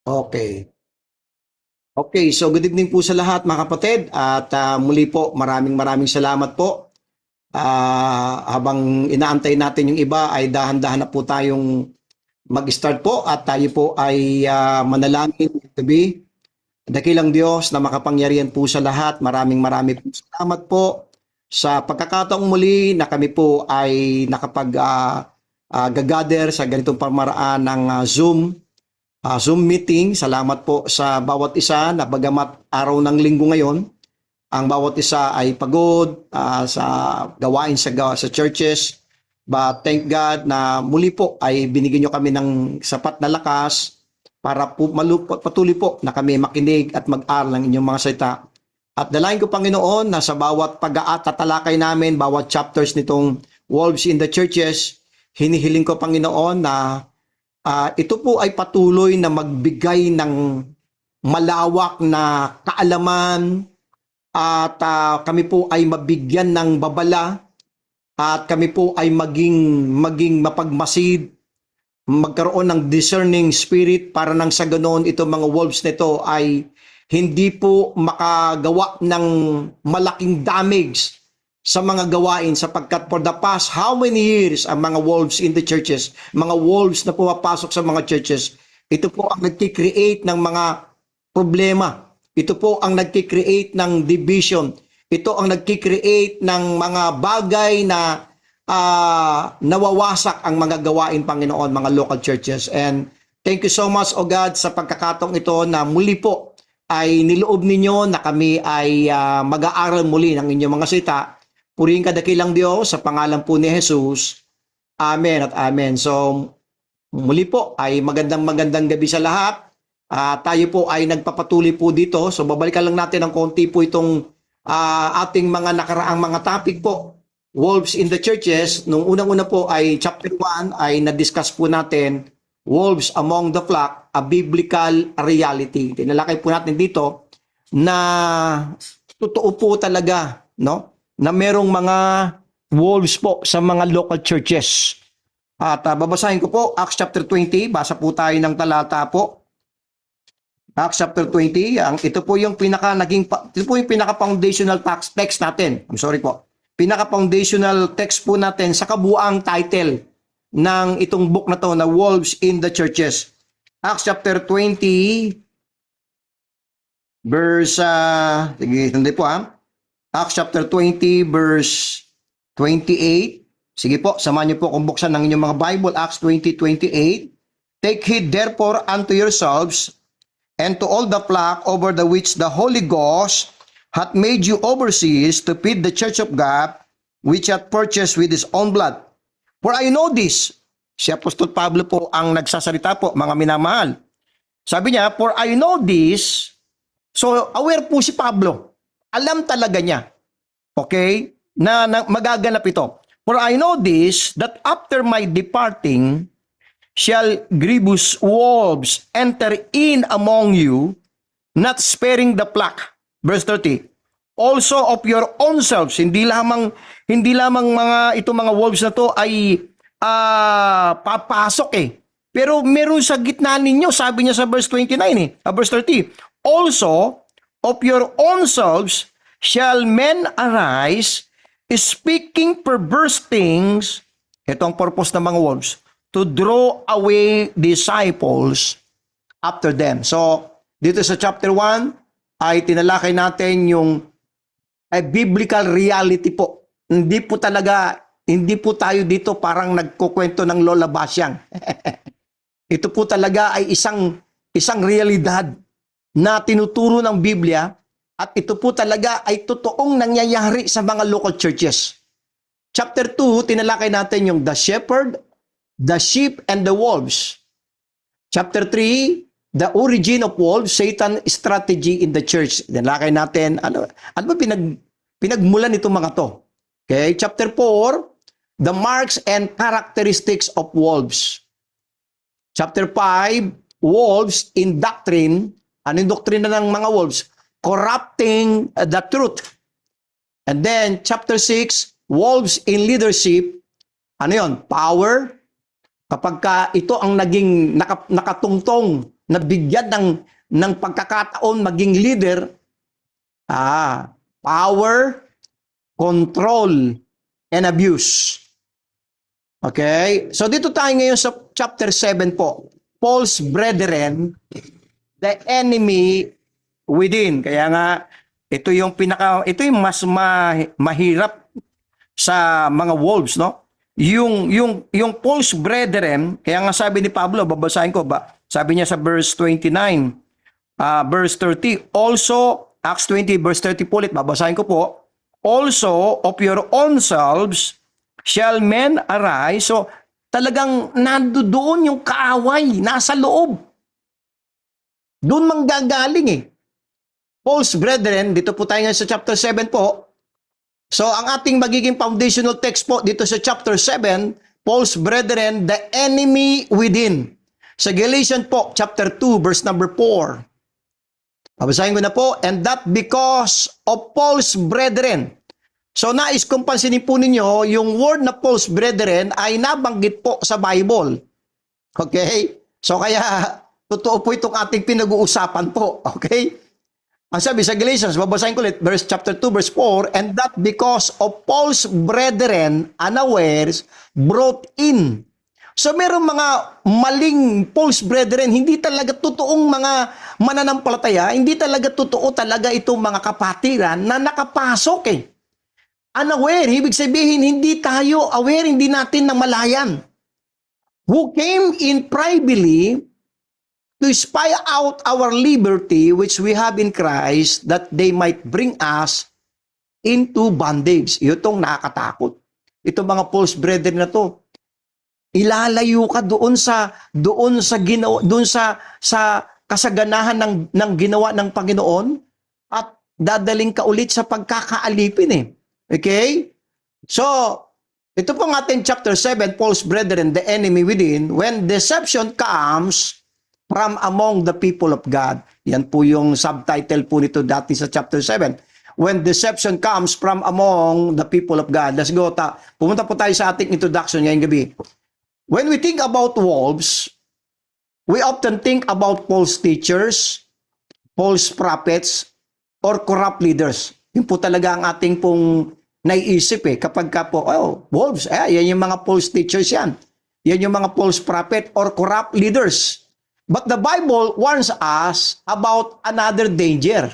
Okay. Okay, so good evening po sa lahat mga kapatid at muli po maraming salamat po. Habang inaantay natin yung iba ay dahan-dahan na po tayong mag-start po at tayo po ay manalangin gabi. Dakilang Diyos na makapangyarihan po sa lahat. Maraming po salamat po sa pagkakataong muli na kami po ay gather sa ganitong pamaraan ng Zoom meeting. Salamat po sa bawat isa na bagamat araw ng linggo ngayon, ang bawat isa ay pagod sa gawain sa churches. But thank God na muli po ay binigyan nyo kami ng sapat na lakas para po patuloy po na kami makinig at mag-aral ng inyong mga salita. At dalayan ko, Panginoon, na sa bawat pag-aatatalakay namin, bawat chapters nitong Wolves in the Churches, hinihiling ko, Panginoon, na ito po ay patuloy na magbigay ng malawak na kaalaman at kami po ay mabigyan ng babala at kami po ay maging mapagmasid, magkaroon ng discerning spirit para nang sa ganoon itong mga wolves nito ay hindi po makagawa ng malaking damage sa mga gawain sapagkat for the past how many years ang mga wolves in the churches, mga wolves na pumapasok sa mga churches, ito po ang nagki-create ng mga problema. Ito po ang nagki-create ng division. Ito ang nagki-create ng mga bagay na nawawasak ang mga gawain, Panginoon, mga local churches. And thank you so much, O God, sa pagkakataong ito na muli po ay niloob ninyo na kami ay mag-aaral muli ng inyong mga salita. Purihin ka dakilang Diyos sa pangalan po ni Jesus. Amen at amen. So muli po ay magandang gabi sa lahat. Tayo po ay nagpapatuloy po dito. So babalikan lang natin ng konti po itong ating mga nakaraang mga topic po. Wolves in the Churches. Nung unang-una po ay chapter 1 ay na-discuss po natin Wolves Among the Flock, a Biblical Reality. Tinalakay po natin dito na totoo po talaga, no? Na merong mga wolves po sa mga local churches. At babasahin ko po Acts chapter 20, basa po tayo ng talata po. Acts chapter 20, ito po yung pinaka-foundational text natin. I'm sorry po. Pinaka-foundational text po natin sa kabuuang title ng itong book na to na Wolves in the Churches. Acts chapter 20 verse sige, hindi po Acts chapter 20 verse 28. Sige po, samahan niyo po kung buksan ng inyong mga Bible. Acts 20:28. Take heed therefore unto yourselves and to all the flock over the which the Holy Ghost hath made you overseers to feed the church of God, which hath purchased with his own blood. For I know this. Si Apostol Pablo po ang nagsasalita po, mga minamahal. Sabi niya, for I know this. So aware po si Pablo. Alam talaga niya, okay, na magaganap ito. For I know this, that after my departing, shall grievous wolves enter in among you, not sparing the flock. Verse 30. Also of your own selves, hindi lamang mga wolves na to ay papasok Pero meron sa gitna ninyo, sabi niya sa verse 29 verse 30. Also of your own selves shall men arise, speaking perverse things. Ito ang purpose ng mga wolves, to draw away disciples after them. So, dito sa chapter 1, ay tinalakay natin yung biblical reality po. Hindi po tayo dito parang nagkukwento ng Lola Basyang. Ito po talaga ay isang realidad na tinuturo ng Biblia at ito po talaga ay totoong nangyayari sa mga local churches. Chapter 2, tinalakay natin yung the shepherd, the sheep, and the wolves. Chapter 3, the origin of wolves, Satan's strategy in the church. Tinalakay natin, ano ba pinagmulan nito mga to? Okay, chapter 4, the marks and characteristics of wolves. Chapter 5, wolves in doctrine. Ano yung doktrina ng mga wolves? Corrupting the truth. And then, chapter 6, wolves in leadership. Ano yon? Power. Kapag ito ang naging nakatungtong nabigyan ng pagkakataon maging leader, power, control, and abuse. Okay? So dito tayo ngayon sa chapter 7 po. False brethren, the enemy within. Kaya nga, ito yung mas mahirap sa mga wolves, no? Yung false brethren, kaya nga sabi ni Pablo, babasahin ko ba? Sabi niya sa verse 29, verse 30, also, Acts 20, verse 30 po ulit, babasahin ko po, also of your own selves shall men arise. So, talagang nandoon yung kaaway, nasa loob. Doon manggagaling eh. False brethren, dito po tayo sa chapter 7 po. So, ang ating magiging foundational text po dito sa chapter 7, false brethren, the enemy within. Sa Galatians po, chapter 2, verse number 4. Babasahin ko na po, and that because of false brethren. So, nais kong pansinin po ninyo, yung word na false brethren ay nabanggit po sa Bible. Okay? So, kaya, totoo po itong ating pinag-uusapan po. Okay? Ang sabi sa Galatians, babasahin ko ulit, chapter 2, verse 4, and that because of false brethren unawares brought in. So meron mga maling false brethren, hindi talaga totoong mga mananampalataya, hindi talaga totoo talaga itong mga kapatiran na nakapasok eh. Unaware, ibig sabihin hindi tayo aware, hindi natin namalayan. Who came in privately to spy out our liberty which we have in Christ, that they might bring us into bondage. Itong nakakatakot. Itong mga false brethren na to. Ilalayo ka doon sa kasaganahan ng ginawa ng Panginoon at dadaling ka ulit sa pagkakaalipin eh. Okay? So, ito pong ating chapter 7, false brethren, the enemy within, when deception comes from among the people of God. Yan po yung subtitle po nito dati sa chapter 7. When deception comes from among the people of God. Let's go. Pumunta po tayo sa ating introduction ngayong gabi. When we think about wolves, we often think about false teachers, false prophets, or corrupt leaders. Yun po talaga ang ating pong naiisip eh. Kapag ka po, wolves, yan yung mga false teachers yan. Yan yung mga false prophet or corrupt leaders. But the Bible warns us about another danger.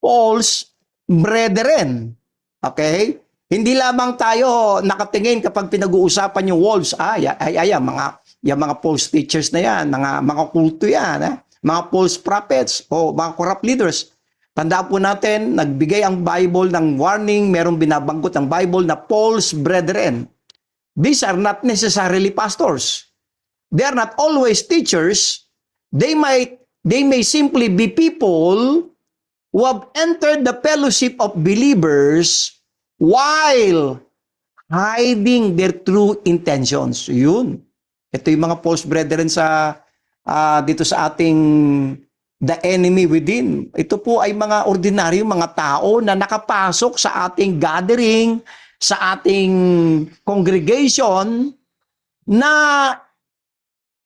False brethren. Okay? Hindi lamang tayo nakatingin kapag pinag-uusapan yung wolves. Yung mga false teachers na yan, mga kulto yan, mga false prophets o mga corrupt leaders. Tandaan po natin, nagbigay ang Bible ng warning, merong binabanggot ang Bible na false brethren. These are not necessarily pastors. They are not always teachers. They may simply be people who have entered the fellowship of believers while hiding their true intentions. Yun. Ito yung mga false brethren dito sa ating the enemy within. Ito po ay mga ordinaryong mga tao na nakapasok sa ating gathering, sa ating congregation, na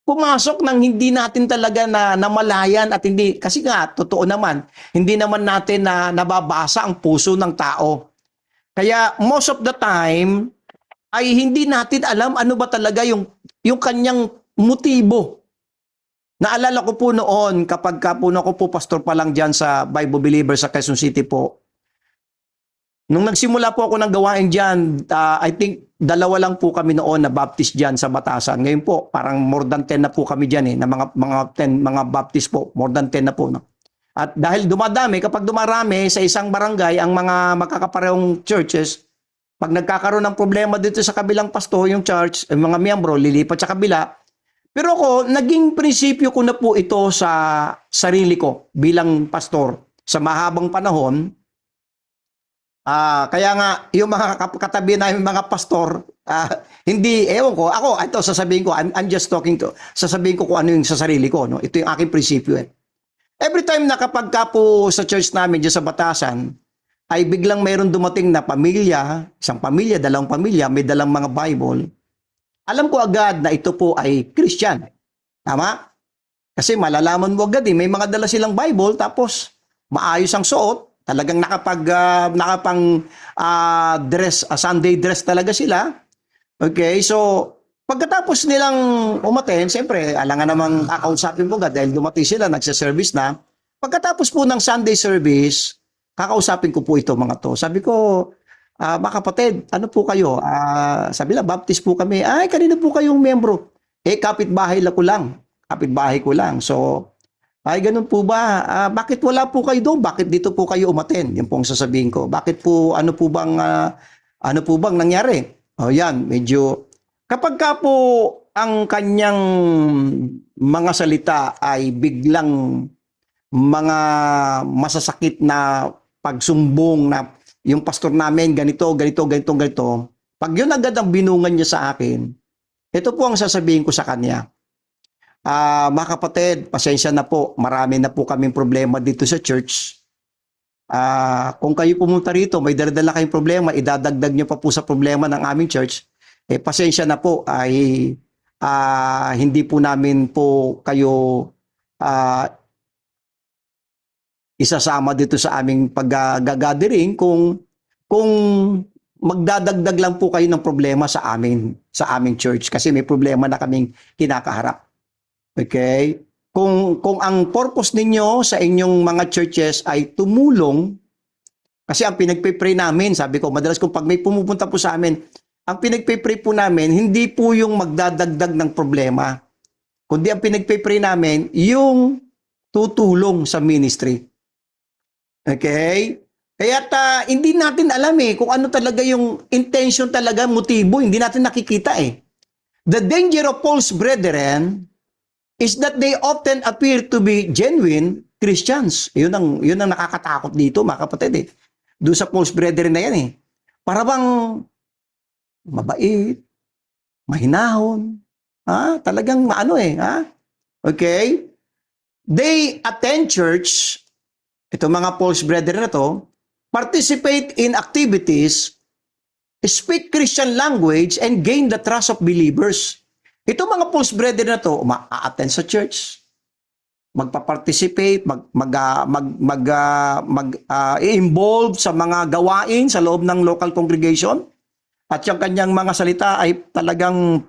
pumasok ng hindi natin talaga na namalayan at hindi, kasi nga, totoo naman, hindi naman natin na nababasa ang puso ng tao. Kaya most of the time, ay hindi natin alam ano ba talaga yung kanyang motibo. Naalala ko po noon, kapag ako po pastor pa lang dyan sa Bible Believers sa Quezon City po, nung nagsimula po ako ng gawain dyan, I think 2 lang po kami noon na baptist dyan sa Batasan. Ngayon po, parang more than 10 na po kami dyan na mga baptist po, more than 10 na po. No? At dahil dumadami, kapag dumarami sa isang barangay ang mga makakaparehong churches, pag nagkakaroon ng problema dito sa kabilang pasto, yung church, yung mga miyembro, lilipat sa kabila. Pero ako, naging prinsipyo ko na po ito sa sarili ko bilang pastor sa mahabang panahon. Kaya nga, yung mga katabi na yung mga pastor, hindi, ewan ko, ako, ito, sasabihin ko, I'm just talking sasabihin ko kung ano yung sa sarili ko, no? Ito yung aking prinsipyo eh. Every time na kapag ka po sa church namin dyan sa Batasan, ay biglang mayroon dumating na pamilya, isang pamilya, dalawang pamilya, may dalang mga Bible, alam ko agad na ito po ay Christian. Tama? Kasi malalaman mo agad may mga dala silang Bible tapos maayos ang suot, talagang nakapang dress, Sunday dress talaga sila. Okay, so pagkatapos nilang umaten, siyempre, alangan namang kakausapin mo agad dahil dumating sila, nagsa-service na. Pagkatapos po ng Sunday service, kakausapin ko po ito mga to. Sabi ko, mga kapatid, ano po kayo? Sabi nila, baptist po kami. Ay, kanino po kayong membro? Kapitbahay ko lang. Kapitbahay ko lang. So, ay, ganun po ba? Bakit wala po kayo doon? Bakit dito po kayo umaten? Yan po ang sasabihin ko. Bakit po, ano po bang nangyari? O yan, medyo, kapag ka po ang kanyang mga salita ay biglang mga masasakit na pagsumbong na yung pastor namin ganito, pag yun agad ang binungan niya sa akin, ito po ang sasabihin ko sa kanya. Mga kapatid, pasensya na po, marami na po kaming problema dito sa church. Kung kayo pumunta rito, may daladala kayong problema, idadagdag niyo pa po sa problema ng aming church, pasensya na po, ay hindi po namin po kayo isasama dito sa aming pag-gathering kung magdadagdag lang po kayo ng problema sa aming church kasi may problema na kaming kinakaharap. Okay? Kung ang purpose ninyo sa inyong mga churches ay tumulong, kasi ang pinagpipray namin, sabi ko, madalas kung pag may pumupunta po sa amin, ang pinagpipray po namin, hindi po yung magdadagdag ng problema, kundi ang pinagpipray namin, yung tutulong sa ministry. Okay? Kaya hindi natin alam kung ano talaga yung intention talaga, motibo, hindi natin nakikita The danger of false brethren is that they often appear to be genuine Christians. Yun ang nakakatakot dito, mga kapatid Doon sa false brethren na yan Para bang mabait, mahinahon, talagang Okay? They attend church, ito mga false brethren na to, participate in activities, speak Christian language, and gain the trust of believers. Ito mga false brethren na to, ma-attend sa church, magpa-participate, i-involve sa mga gawain sa loob ng local congregation, at yung kanyang mga salita ay talagang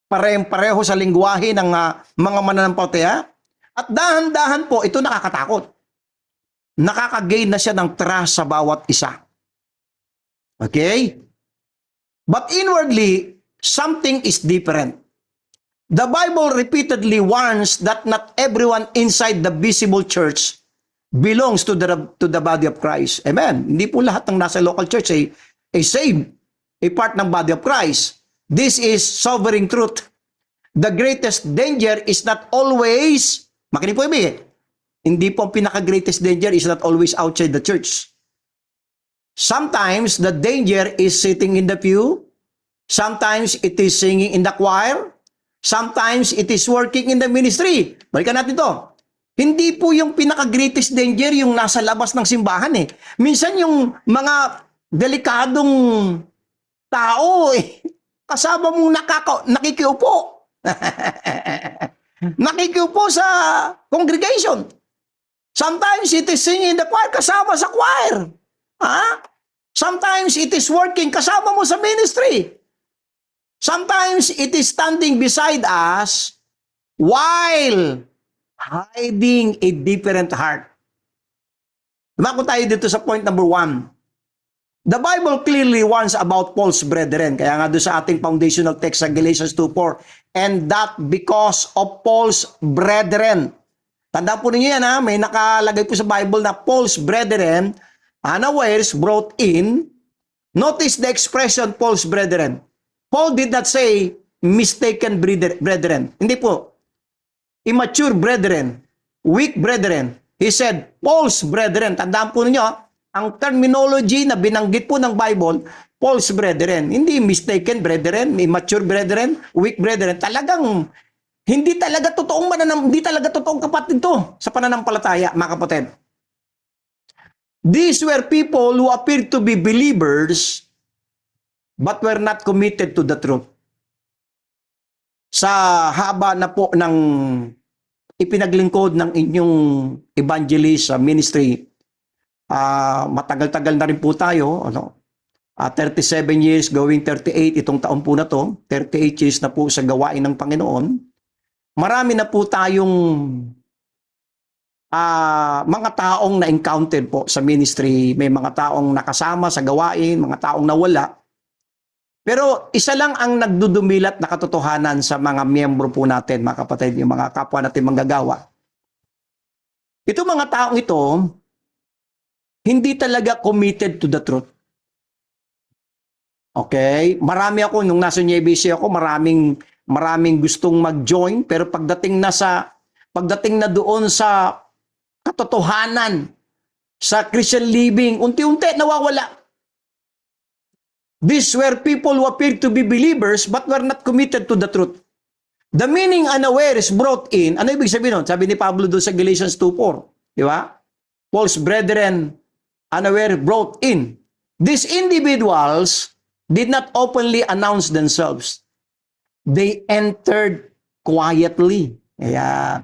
pareho sa lingwahe ng mga mananampalataya. At dahan-dahan po, ito nakakatakot. Nakaka-gain na siya ng trust sa bawat isa. Okay? But inwardly, something is different. The Bible repeatedly warns that not everyone inside the visible church belongs to the body of Christ. Amen? Hindi po lahat ng nasa local church ay saved, a part ng body of Christ. This is sovereign truth. The greatest danger is not always, makinig po hindi po ang pinaka-greatest danger is not always outside the church. Sometimes the danger is sitting in the pew. Sometimes it is singing in the choir. Sometimes it is working in the ministry. Balikan natin to. Hindi po yung pinaka-greatest danger yung nasa labas ng simbahan Minsan yung mga delikadong tao kasama mong nakikiupo. Nakikiupo sa congregation. Sometimes it is singing in the choir, kasama sa choir. Sometimes it is working, kasama mo sa ministry. Sometimes it is standing beside us while hiding a different heart. Lumako tayo dito sa point number 1. The Bible clearly warns about false brethren. Kaya nga doon sa ating foundational text sa Galatians 2:4, and that because of false brethren. Tandaan po ninyo yan may nakalagay po sa Bible na false brethren, unawares brought in. Notice the expression false brethren. Paul did not say mistaken brethren. Hindi po. Immature brethren, weak brethren. He said false brethren. Tandaan po ninyo, ang terminology na binanggit po ng Bible, false brethren. Hindi mistaken brethren, immature brethren, weak brethren. Talagang hindi talaga totoong kapatid to sa pananampalataya, mga kapatid. These were people who appeared to be believers but were not committed to the truth. Sa haba na po ng ipinaglingkod ng inyong evangelist ministry. Matagal-tagal na rin po tayo, 37 years going 38 itong taon po na to, 38 years na po sa gawain ng Panginoon. Marami na po tayong mga taong na-encounter po sa ministry, may mga taong nakasama sa gawain, mga taong nawala. Pero isa lang ang nagdudumilat na katotohanan sa mga miyembro po natin, mga kapatid, yung mga kapwa natin manggagawa. Ito mga taong ito, hindi talaga committed to the truth. Okay? Marami ako, nung nasa Nueva Ecija ako, maraming gustong mag-join, pero pagdating na doon sa katotohanan, sa Christian living, unti-unti nawawala. These were people who appeared to be believers but were not committed to the truth. The meaning unaware is brought in. Ano ibig sabihin nun? Sabi ni Pablo doon sa Galatians 2:4. Di ba? False brethren unaware brought in. These individuals did not openly announce themselves. They entered quietly. Kaya,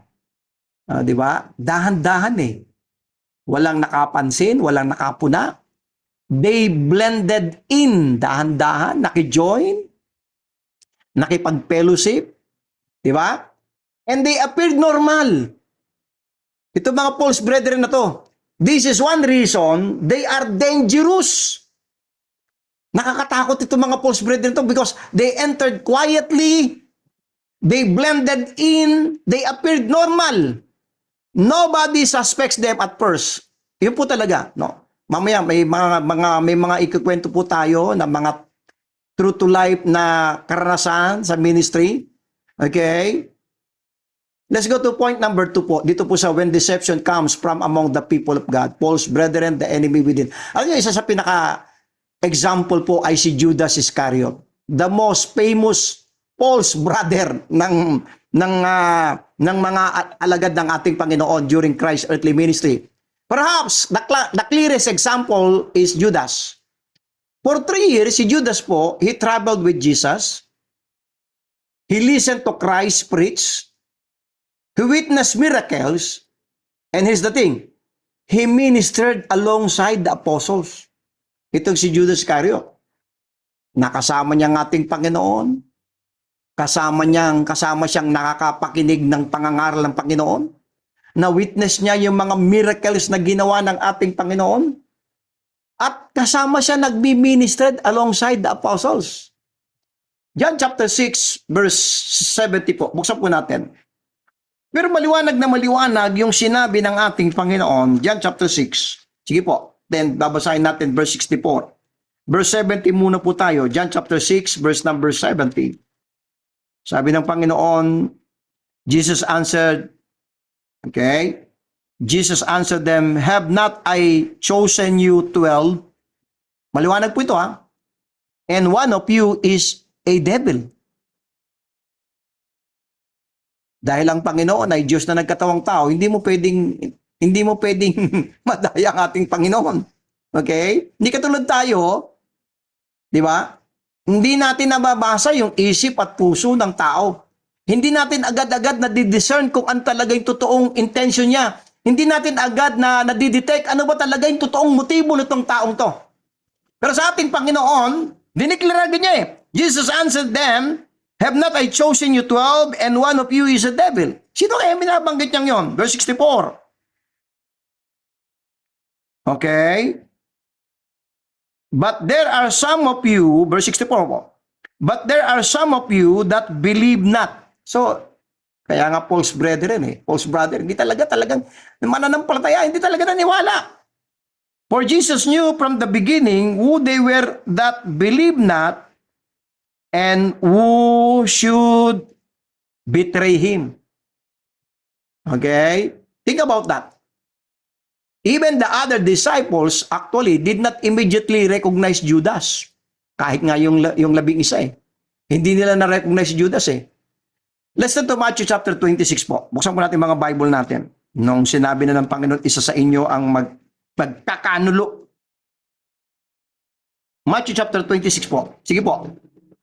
di ba? Dahan-dahan eh. Walang nakapansin, walang nakapuna. They blended in. Dahan-dahan, nakijoin, nakipag-fellowship. Di ba? And they appeared normal. Ito mga false brethren na to. This is one reason they are dangerous. Nakakatakot ito mga false brethren to because they entered quietly, they blended in, they appeared normal. Nobody suspects them at first. Yun po talaga, no? Mamaya may mga ikukwento po tayo na mga true to life na karanasan sa ministry. Okay? Let's go to point number 2 po. Dito po sa when deception comes from among the people of God, false brethren, the enemy within. Alam niyo, isa sa example po ay si Judas Iscariot, the most famous false brother ng mga alagad ng ating Panginoon during Christ's earthly ministry. Perhaps the clearest example is Judas. For 3 years, si Judas po, he traveled with Jesus. He listened to Christ preach. He witnessed miracles. And here's the thing, he ministered alongside the apostles. Itong si Judas Iscariot, nakasama niya ang ating Panginoon, kasama siyang nakakapakinig ng pangangaral ng Panginoon, na-witness niya yung mga miracles na ginawa ng ating Panginoon, at kasama siya nagbi-ministered alongside the apostles. John chapter 6, verse 70 po. Buksan po natin. Pero maliwanag na maliwanag yung sinabi ng ating Panginoon, John chapter 6. Sige po. Then, babasahin natin verse 64. Verse 70 muna po tayo. John chapter 6, verse number 70. Sabi ng Panginoon, Jesus answered, okay? Jesus answered them, have not I chosen you 12? Maliwanag po ito ha. And one of you is a devil. Dahil ang Panginoon ay Diyos na nagkatawang tao, hindi mo pwedeng madaya ang ating Panginoon. Okay? Hindi katulad tayo, di ba? Hindi natin nababasa yung isip at puso ng tao. Hindi natin agad-agad na-discern kung ano talaga yung totoong intention niya. Hindi natin agad na nadidetect ano ba talaga yung totoong motibo nitong taong to. Pero sa ating Panginoon, diniklara niya eh. Jesus answered them, have not I chosen you 12 and one of you is a devil? Sino kaya binabanggit niyang yon? Verse 64. Okay? But there are some of you, verse 64 po, but there are some of you that believe not. So, kaya nga false brethren false brother, hindi talagang mananampalataya, hindi talaga naniwala. For Jesus knew from the beginning who they were that believe not and who should betray Him. Okay? Think about that. Even the other disciples actually did not immediately recognize Judas. Kahit nga yung 11 Hindi nila na-recognize si Judas Let's turn to Matthew chapter 26 po. Buksan po natin mga Bible natin. Nung sinabi na ng Panginoon, isa sa inyo ang magkakanulo. Matthew chapter 26 po. Sige po.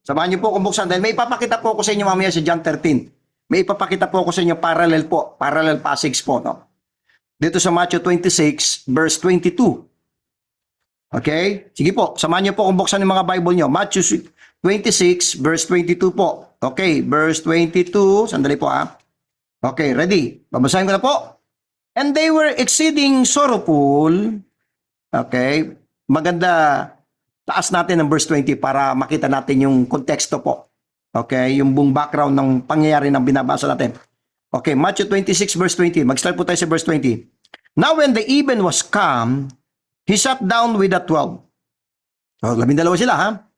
Samahan niyo po kung buksan. Dahil may ipapakita po ako sa inyo mamaya sa John 13. may ipapakita po ako sa inyo parallel passage po, no? Dito sa Matthew 26, verse 22. Okay? Sige po, samahan niyo po kung buksan yung mga Bible niyo. Matthew 26, verse 22 po. Okay, verse 22. Sandali po Okay, ready? Babasahin ko na po. And they were exceeding sorrowful. Okay, maganda. Taas natin ang verse 20 para makita natin yung konteksto po. Okay, yung buong background ng pangyayari ng binabasa natin. Okay, Matthew 26 verse 20. Mag-start po tayo sa verse 20. Now when the even was come, he sat down with the 12. So, 12 sila,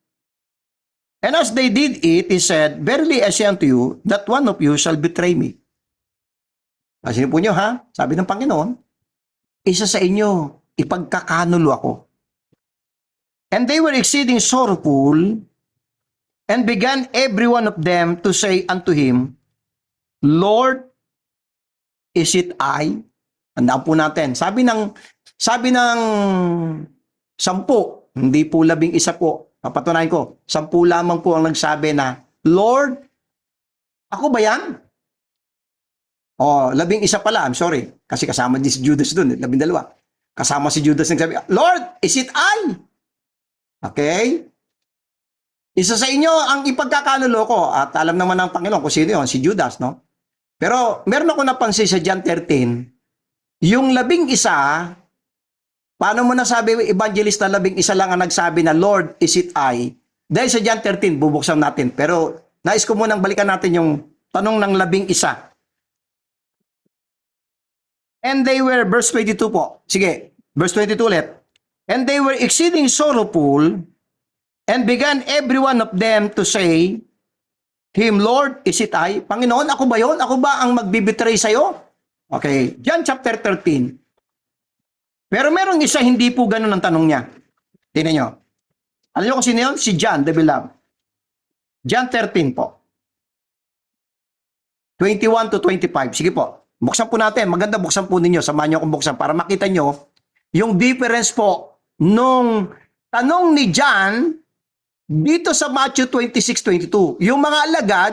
And as they did eat, he said, Verily I say unto you, that one of you shall betray me. Kasi po nyo, sabi ng Panginoon, isa sa inyo, ipagkakanulo ako. And they were exceeding sorrowful, and began every one of them to say unto him, Lord, is it I? Tandaan po natin. Sabi ng 10, hindi po 11 po. Papatunayan ko, 10 lamang po ang nagsabi na, Lord, ako ba yan? 11 pala, I'm sorry. Kasi kasama din si Judas dun, 12. Kasama si Judas nagsabi, Lord, is it I? Okay? Isa sa inyo ang ipagkakanulo ko, at alam naman ng Panginoon kung sino yun, si Judas, no? Pero meron ako napansin sa John 13, yung 11, paano mo nasabi, evangelist na 11 lang ang nagsabi na, Lord, is it I? Dahil sa John 13, bubuksan natin. Pero nais ko munang balikan natin yung tanong ng 11. And they were, verse 22 po. Sige, verse 22 ulit. And they were exceeding sorrowful, and began every one of them to say, Him, Lord, is it I? Panginoon, ako ba yun? Ako ba ang magbibitray sa'yo? Okay, John chapter 13. Pero merong isa, hindi po ganun ang tanong niya. Tingnan nyo. Alam nyo kung sino yun? Si John, the beloved. John 13 po. 21 to 25. Sige po. Buksan po natin. Maganda buksan po ninyo. Samahan nyo akong buksan para makita nyo yung difference po nung tanong ni John dito sa Matthew 26:22. Yung mga alagad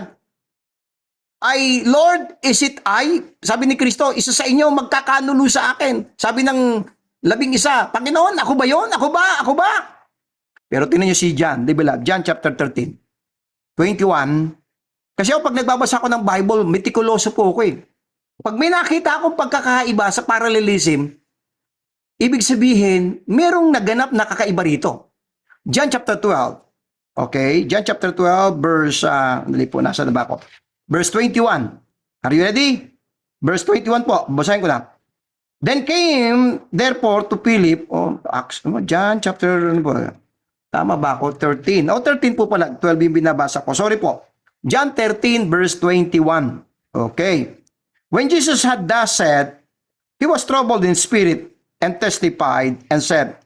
ay, Lord, is it I? Sabi ni Kristo, isa sa inyo magkakanulo sa akin. Sabi ng 11, Panginoon, ako ba yun? Ako ba? Ako ba? Pero tingnan nyo si John, di ba? John chapter 13, 21. Kasi pag nagbabasa ako ng Bible, metikuloso po ako eh. Pag may nakita akong pagkakaiba sa parallelism, ibig sabihin, merong naganap na kakaiba rito. John chapter 12. Okay, John chapter 12, verse, nasa na ba ako? Verse 21. Are you ready? Verse 21 po. Basahin ko na. Then came, therefore, to Philip, John chapter, tama ba ako? 13. 13 po pala. 12 yung binabasa ko. Sorry po. John 13, verse 21. Okay. When Jesus had thus said, he was troubled in spirit and testified and said,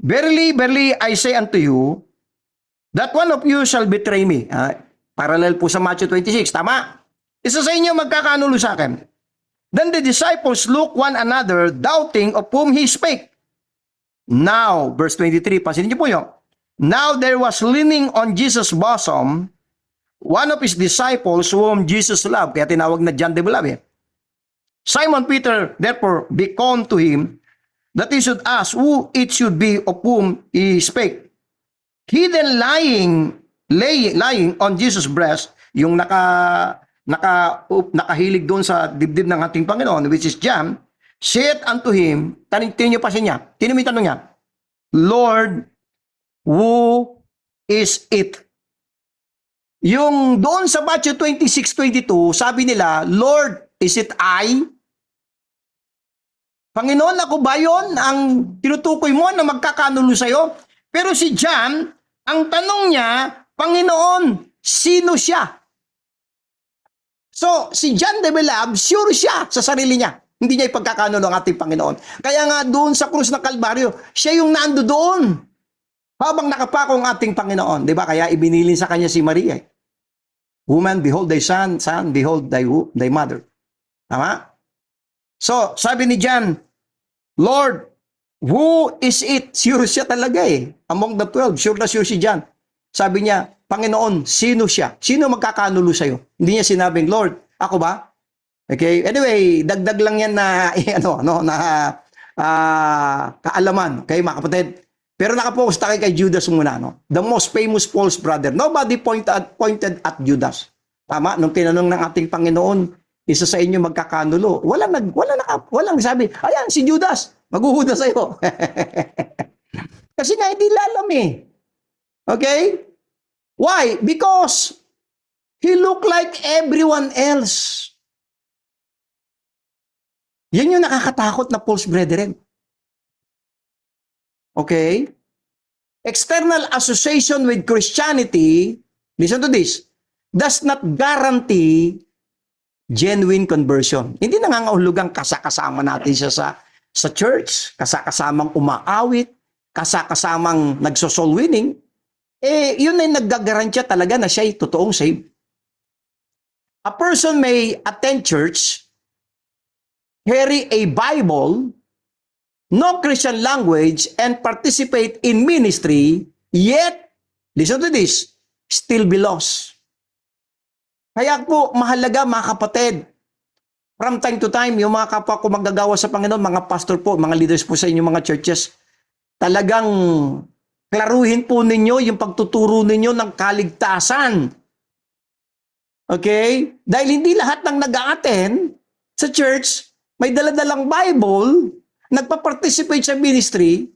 Verily, verily, I say unto you, that one of you shall betray me. Parallel po sa Matthew 26, tama? Isa sa inyo magkakanulo sa akin. Then the disciples looked one another, doubting of whom he spake. Now, verse 23, pansinin niyo po yun. Now there was leaning on Jesus' bosom, one of his disciples whom Jesus loved. Kaya tinawag na John the Beloved. Simon Peter therefore beckoned to him that he should ask who it should be of whom he spake. He then lying on Jesus' breast, yung nakahilig doon sa dibdib ng ating Panginoon, which is John, said unto him, tingnan niyo pa siya niya, tingnan mo yung tanong niya, Lord, who is it? Yung doon sa Matthew 26:22, sabi nila, Lord, is it I? Panginoon, ako ba yun ang tinutukoy mo na magkakanulo sa'yo? Pero si John, ang tanong niya, Panginoon, sino siya? So, si John the Beloved, sure siya sa sarili niya. Hindi niya ipagkakanulo ang ating Panginoon. Kaya nga doon sa krus ng Kalbaryo, siya yung nando doon. Habang nakapako ang ating Panginoon. Diba? Kaya ibinilin sa kanya si Maria. Woman, behold thy son, son, behold thy mother. Tama? So, sabi ni John, Lord, who is it? Sure siya talaga eh. Among the 12, sure na sure si John. Sabi niya, Panginoon, sino siya? Sino magkakanulo sa'yo? Hindi niya sinabing, Lord, Ako ba? Okay. Anyway, dagdag lang yan na kaalaman, okay, mga kapatid. Pero nakapokus tayo kay Judas muna, no? The most famous false brother. Nobody pointed at Judas. Tama, nung tinanong ng ating Panginoon, isa sa inyo magkakanulo. Walang sabi, ayan si Judas, maghuhuda sa iyo. Kasi nga hindi lalam eh. Okay? Why? Because he looked like everyone else. Yan yung nakakatakot na false brethren. Okay? External association with Christianity, listen to this, does not guarantee genuine conversion. Hindi nangangahulugang kasakasama natin siya sa church, kasakasamang umaawit, kasakasamang nagso-soul winning. Yun ay naggagarantiya talaga na siya ay totoong saved. A person may attend church, carry a Bible, know Christian language, and participate in ministry, yet, listen to this, still be lost. Kaya po, mahalaga mga kapatid, from time to time, yung mga kapwa ko magagawa sa Panginoon, mga pastor po, mga leaders po sa inyong mga churches, talagang klaruhin po ninyo yung pagtuturo ninyo ng kaligtasan. Okay? Dahil hindi lahat ng nag-a-attend sa church, may daladalang Bible, nagpa-participate sa ministry,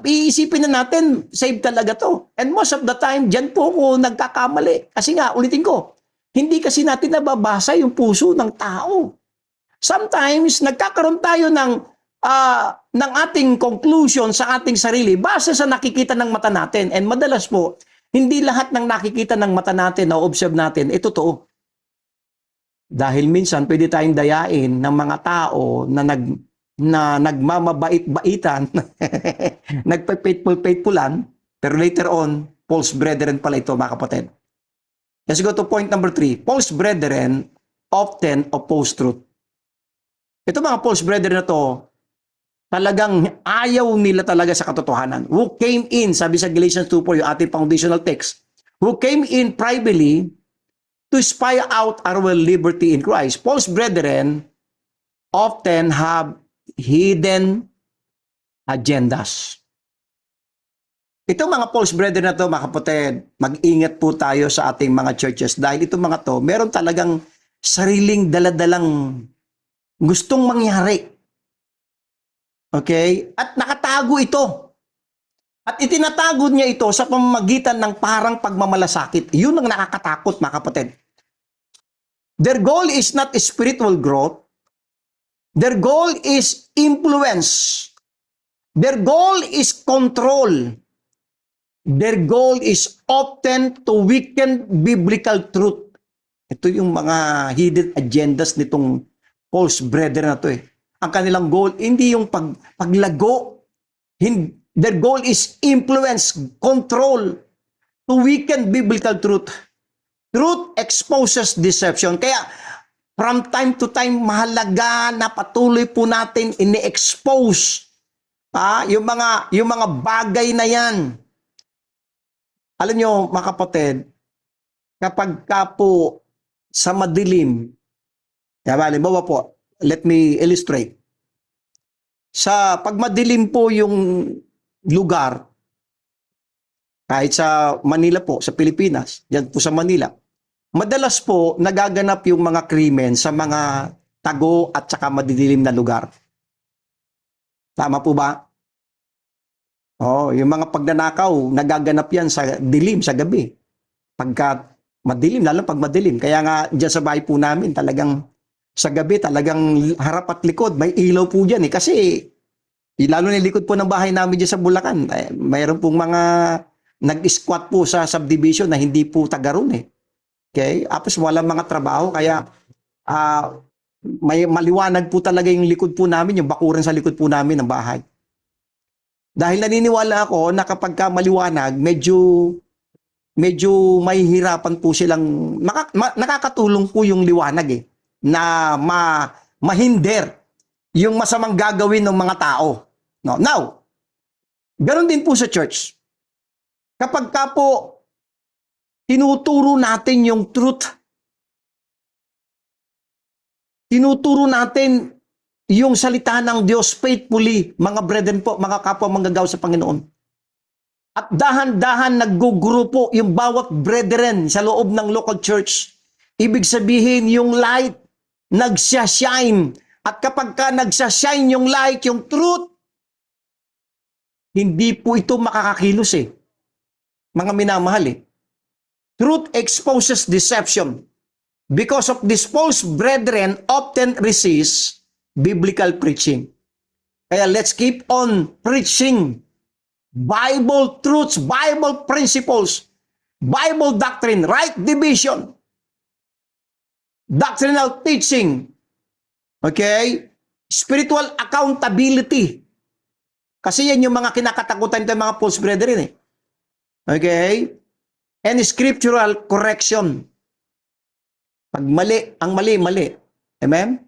iisipin na natin, saved talaga to. And most of the time, dyan po ako nagkakamali. Kasi nga, ulitin ko, hindi kasi natin nababasa yung puso ng tao. Sometimes, nagkakaroon tayo ng ating conclusion sa ating sarili base sa nakikita ng mata natin. And madalas po, hindi lahat ng nakikita ng mata natin o observe natin, totoo. Dahil minsan, pwede tayong dayain ng mga tao na nagmamabait-baitan, nagpa-faithful-faithfulan, pero later on, false brethren pala ito, mga kapatid. Let's go to point number 3. False brethren often oppose truth. Ito mga false brethren na to, talagang ayaw nila talaga sa katotohanan. Who came in, sabi sa Galatians 2:4, yung ating foundational text, who came in privately to spy out our liberty in Christ. False brethren often have hidden agendas. Itong mga false brethren na to, mga kapatid, mag-ingat po tayo sa ating mga churches dahil itong mga to, meron talagang sariling daladalang gustong mangyari. Okay? At nakatago ito. At itinatago niya ito sa pamamagitan ng parang pagmamalasakit. Yun ang nakakatakot, mga kapatid. Their goal is not spiritual growth. Their goal is influence. Their goal is control. Their goal is often to weaken biblical truth. Ito yung mga hidden agendas nitong false brethren na to eh. Ang kanilang goal, hindi yung paglago. Their goal is influence, control, to weaken biblical truth. Truth exposes deception. Kaya, from time to time, mahalaga na patuloy po natin ini-expose yung mga bagay na yan. Alam nyo, mga kapatid, kapag ka po sa madilim, halimbawa po, let me illustrate. Pag madilim po yung lugar, kahit sa Manila po, sa Pilipinas, dyan po sa Manila, madalas po nagaganap yung mga krimen sa mga tago at saka madidilim na lugar. Tama po ba? Yung mga pagnanakaw, nagaganap yan sa dilim, sa gabi. Pagka madilim, lalo pag madilim. Kaya nga dyan sa bahay po namin, talagang sa gabi, talagang harap at likod, may ilaw po dyan eh. Kasi, lalo na likod po ng bahay namin dyan sa Bulacan, mayroon pong mga nag-squat po sa subdivision na hindi po taga ron eh. Okay? Tapos walang mga trabaho, kaya may maliwanag po talaga yung likod po namin, yung bakuran sa likod po namin ng bahay. Dahil naniniwala ako na kapag ka maliwanag, medyo mahihirapan po silang, nakakatulong po yung liwanag eh, na mahinder yung masamang gagawin ng mga tao. No? Now, ganoon din po sa church. Kapag ka po Tinuturo natin yung truth. Tinuturo natin yung salita ng Diyos faithfully, mga brethren po, mga kapwa manggagawa sa Panginoon. At dahan-dahan naggugrupo yung bawat brethren sa loob ng local church. Ibig sabihin, yung light nagsashine. At kapag ka nagsashine yung light, yung truth, hindi po ito makakakilos eh. Mga minamahal eh. Truth exposes deception. Because of this, false brethren often resist biblical preaching. Kaya let's keep on preaching Bible truths, Bible principles, Bible doctrine, right division, doctrinal teaching, okay? Spiritual accountability. Kasi yan yung mga kinakatakutan ng mga false brethren eh. Okay? And scriptural correction. Pag mali, ang mali, mali. Amen?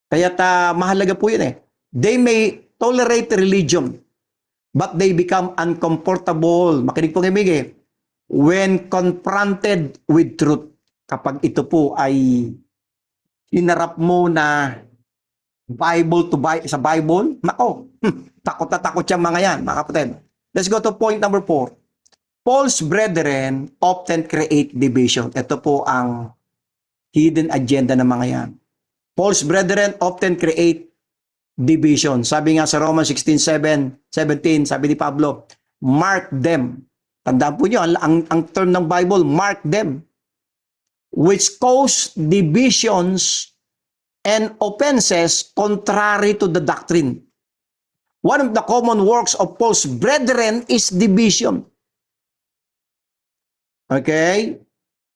Kaya mahalaga po yun eh. They may tolerate religion, but they become uncomfortable. Makinig po ngayon eh. When confronted with truth. Kapag ito po ay hinarap mo na Bible to Bible, sa Bible, nako, takot na takot yung mga yan, mga kapatid. Let's go to point number 4. False brethren often create division. Ito po ang hidden agenda ng mga yan. False brethren often create division. Sabi nga sa Romans 16:17, sabi ni Pablo, mark them. Tandaan po nyo, ang term ng Bible, mark them, which cause divisions and offenses contrary to the doctrine. One of the common works of false brethren is division. Okay?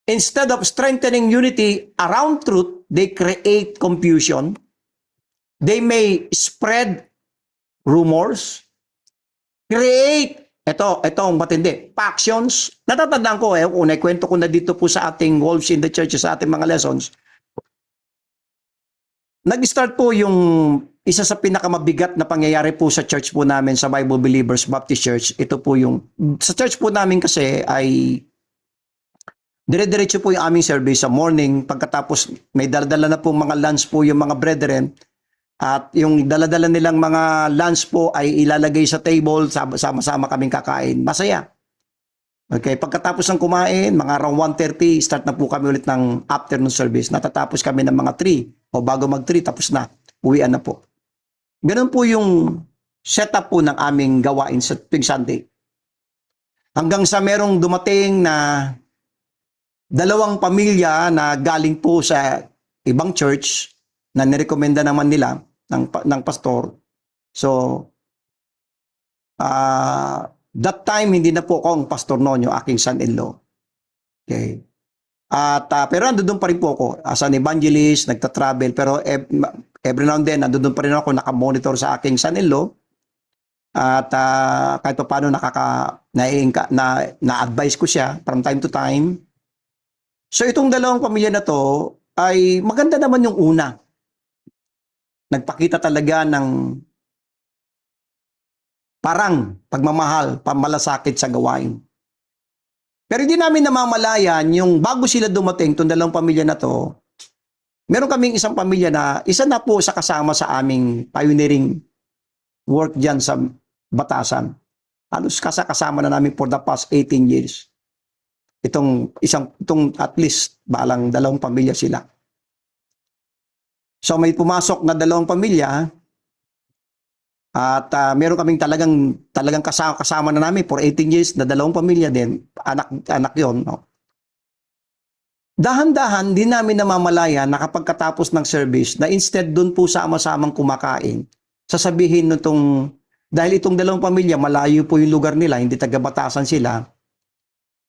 Instead of strengthening unity around truth, they create confusion. They may spread rumors, create, ito ang matindi, factions. Natatandaan ko kung naikwento ko na dito po sa ating Wolves in the Church, sa ating mga lessons. Nag-start po yung isa sa pinakamabigat na pangyayari po sa church po namin, sa Bible Believers Baptist Church. Ito po yung, sa church po namin kasi ay dire-diretso po yung aming service sa morning. Pagkatapos may daladala na po mga lunch po yung mga brethren. At yung daladala nilang mga lunch po ay ilalagay sa table, sama-sama kaming kakain. Masaya. Okay, pagkatapos ng kumain, mga around 1:30, start na po kami ulit ng afternoon service. Natatapos kami ng mga 3 o bago mag 3, tapos na. Uwian na po. Ganun po yung setup po ng aming gawain sa tuwing Sunday. Hanggang sa merong dumating na 2 pamilya na galing po sa ibang church na nirekomenda naman nila ng pastor. So, that time, hindi na po ako ang pastor noon, yung aking son-in-law. Okay. At, pero nandoon pa rin po ako as an evangelist, nagta-travel, pero every now and then, nandoon pa rin ako, nakamonitor sa aking son-in-law. At kahit pa paano na-advise ko siya from time to time. So itong 2 pamilya na to ay maganda naman yung una. Nagpakita talaga ng parang pagmamahal, pamalasakit sa gawain. Pero hindi namin namamalayan yung bago sila dumating, itong 2 pamilya na to, meron kaming isang pamilya na isa na po sa kasama sa aming pioneering work dyan sa Batasan. Halos kasama na namin for the past 18 years. Itong at least balang 2 pamilya sila. So may pumasok na 2 pamilya at meron kaming talagang kasama na namin for 18 years na 2 pamilya din, anak yon, no? Dahan-dahan din namin namamalayan na kapag katapos ng service na instead dun po sama-samang kumakain, sasabihin nitong, dahil itong 2 pamilya malayo po yung lugar nila, hindi taga-Batasan sila.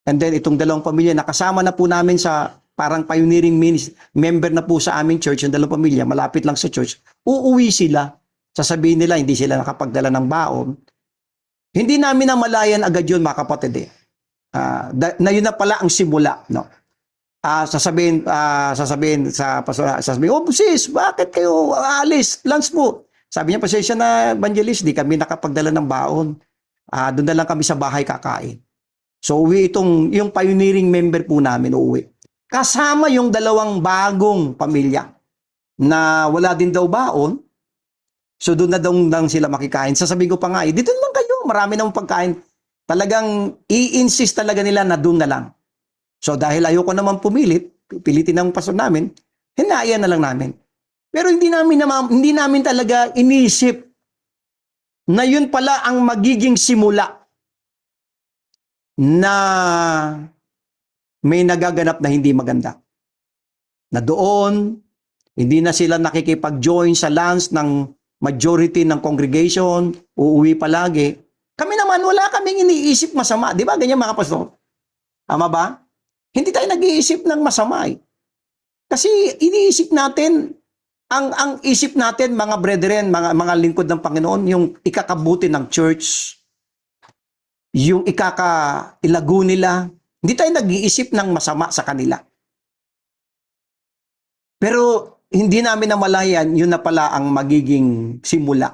And then itong 2 pamilya, nakasama na po namin sa parang pioneering member na po sa aming church, yung 2 pamilya, malapit lang sa church, uuwi sila. Sasabihin nila, hindi sila nakapagdala ng baon. Hindi namin namalayan agad yun, mga kapatid eh. Na yun na pala ang simula, no? Sasabihin, oh sis, bakit kayo aalis? Lunch po. Sabi niya, pasensya na, evangelist, di kami nakapagdala ng baon. Doon na lang kami sa bahay kakain. So uwi yung pioneering member po namin uuwi. Kasama yung dalawang bagong pamilya na wala din daw baon. So doon na daw sila makikain. Sasabihin ko pa nga, dito naman kayo, marami namang pagkain. Talagang i-insist talaga nila na doon na lang. So dahil ayoko naman pilitin ng pastor namin, hinayaan na lang namin. Pero hindi namin talaga iniisip na yun pala ang magiging simula na may nagaganap na hindi maganda. Na doon, hindi na sila nakikipag-join sa lunch ng majority ng congregation, uuwi palagi. Kami naman, wala kaming iniisip masama. Di ba? Ganyan mga pastor. Tama ba? Hindi tayo nag-iisip ng masama eh. Kasi iniisip natin, ang isip natin, mga brethren, mga lingkod ng Panginoon, yung ikakabuti ng church, yung ikakailago nila. Hindi tayo nag-iisip ng masama sa kanila. Pero hindi namin namalayan, yun na pala ang magiging simula.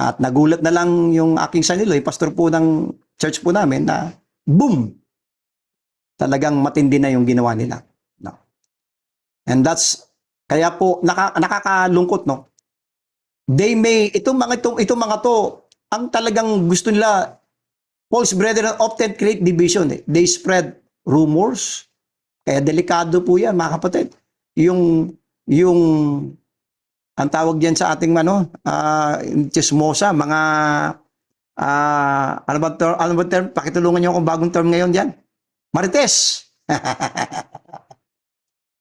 At nagulat na lang yung aking saniloy, pastor po ng church po namin, na boom! Talagang matindi na yung ginawa nila. No. And kaya po, nakakalungkot, no? Itong mga to, ang talagang gusto nila, false brethren often create division. They spread rumors. Kaya delikado po yan, mga kapatid. Yung ang tawag diyan sa ating chismosa, mga ano ba term? Pakitulungan niyo akong bagong term ngayon diyan. Marites.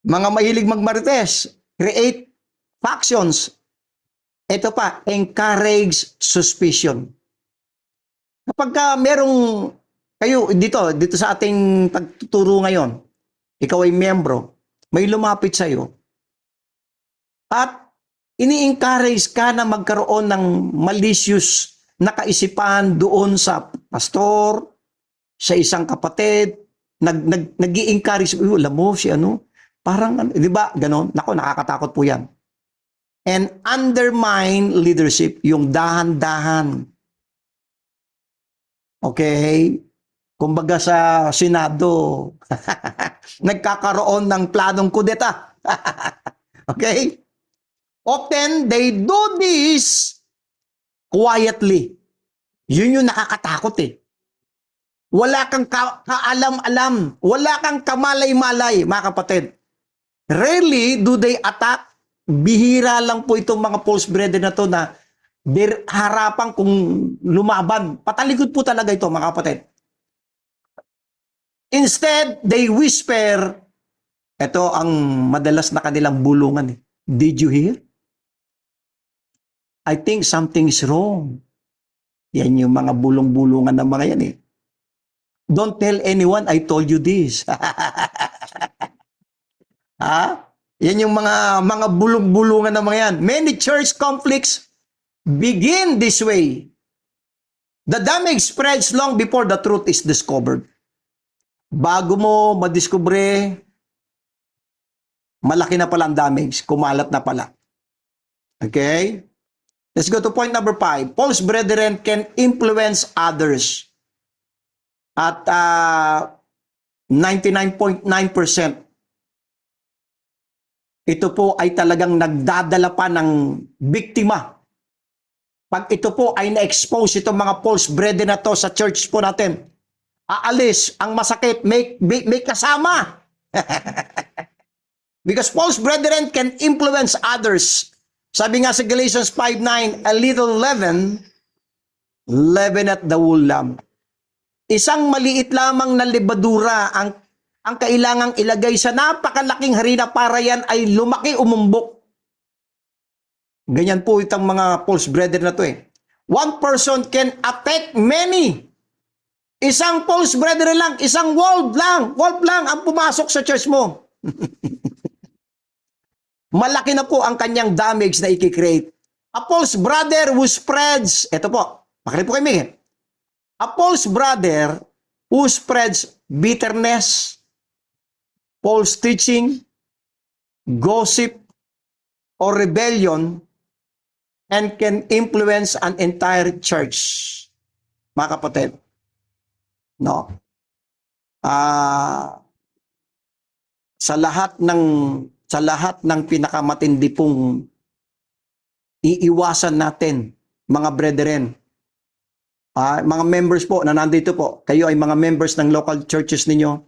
Mga mahilig magmarites, create factions. Ito pa, encourage suspicion. Kapag merong kayo dito sa ating pagtuturo ngayon, ikaw ay miyembro, may lumapit sa iyo at ini-encourage ka na magkaroon ng malicious na kaisipan doon sa pastor, sa isang kapatid, nag-i-encourage, alam mo si parang, di ba, ganon? Nako, nakakatakot po yan. And undermine leadership, yung dahan-dahan. Okay? Kumbaga sa Senado, nagkakaroon ng planong kudeta. Okay? Often, they do this quietly. Yun yung nakakatakot eh. Wala kang kaalam-alam. Wala kang kamalay-malay, mga kapatid. Rarely do they attack. Bihira lang po itong mga false brethren na to na harapan kung lumaban. Patalikod po talaga ito, mga kapatid. Instead, they whisper, ito ang madalas na kanilang bulungan. Did you hear? I think something's wrong. Yan yung mga bulong-bulungan ng mga yan eh. Don't tell anyone I told you this. Ha? Yan yung mga bulong-bulungan ng mga yan. Many church conflicts begin this way. The damage spreads long before the truth is discovered. Bago mo madiskubre, malaki na pala ang damage, kumalat na pala. Okay? Let's go to point number 5. False brethren can influence others. At 99.9%, ito po ay talagang nagdadala pa ng biktima. Pag ito po ay na-expose itong mga false brethren na to sa church po natin, aalis, ang masakit, may kasama. Because false brethren can influence others. Sabi nga sa Galatians 5:9, a little leaven, leaveneth the whole lump. Isang maliit lamang na lebadura ang kailangang ilagay sa napakalaking harina para yan ay lumaki, umumbok. Ganyan po itong mga false brethren na to eh. One person can affect many. Isang false brethren lang, isang wolf lang ang pumasok sa church mo. Malaki na po ang kanyang damage na i-create. A false brother who spreads, ito po, makinig po kami. A false brother who spreads bitterness, false teaching, gossip, or rebellion, and can influence an entire church. Mga kapatid, No? Ah, sa lahat ng pinakamatindi pong iiwasan natin, mga brethren, mga members po na nandito po, kayo ay mga members ng local churches ninyo.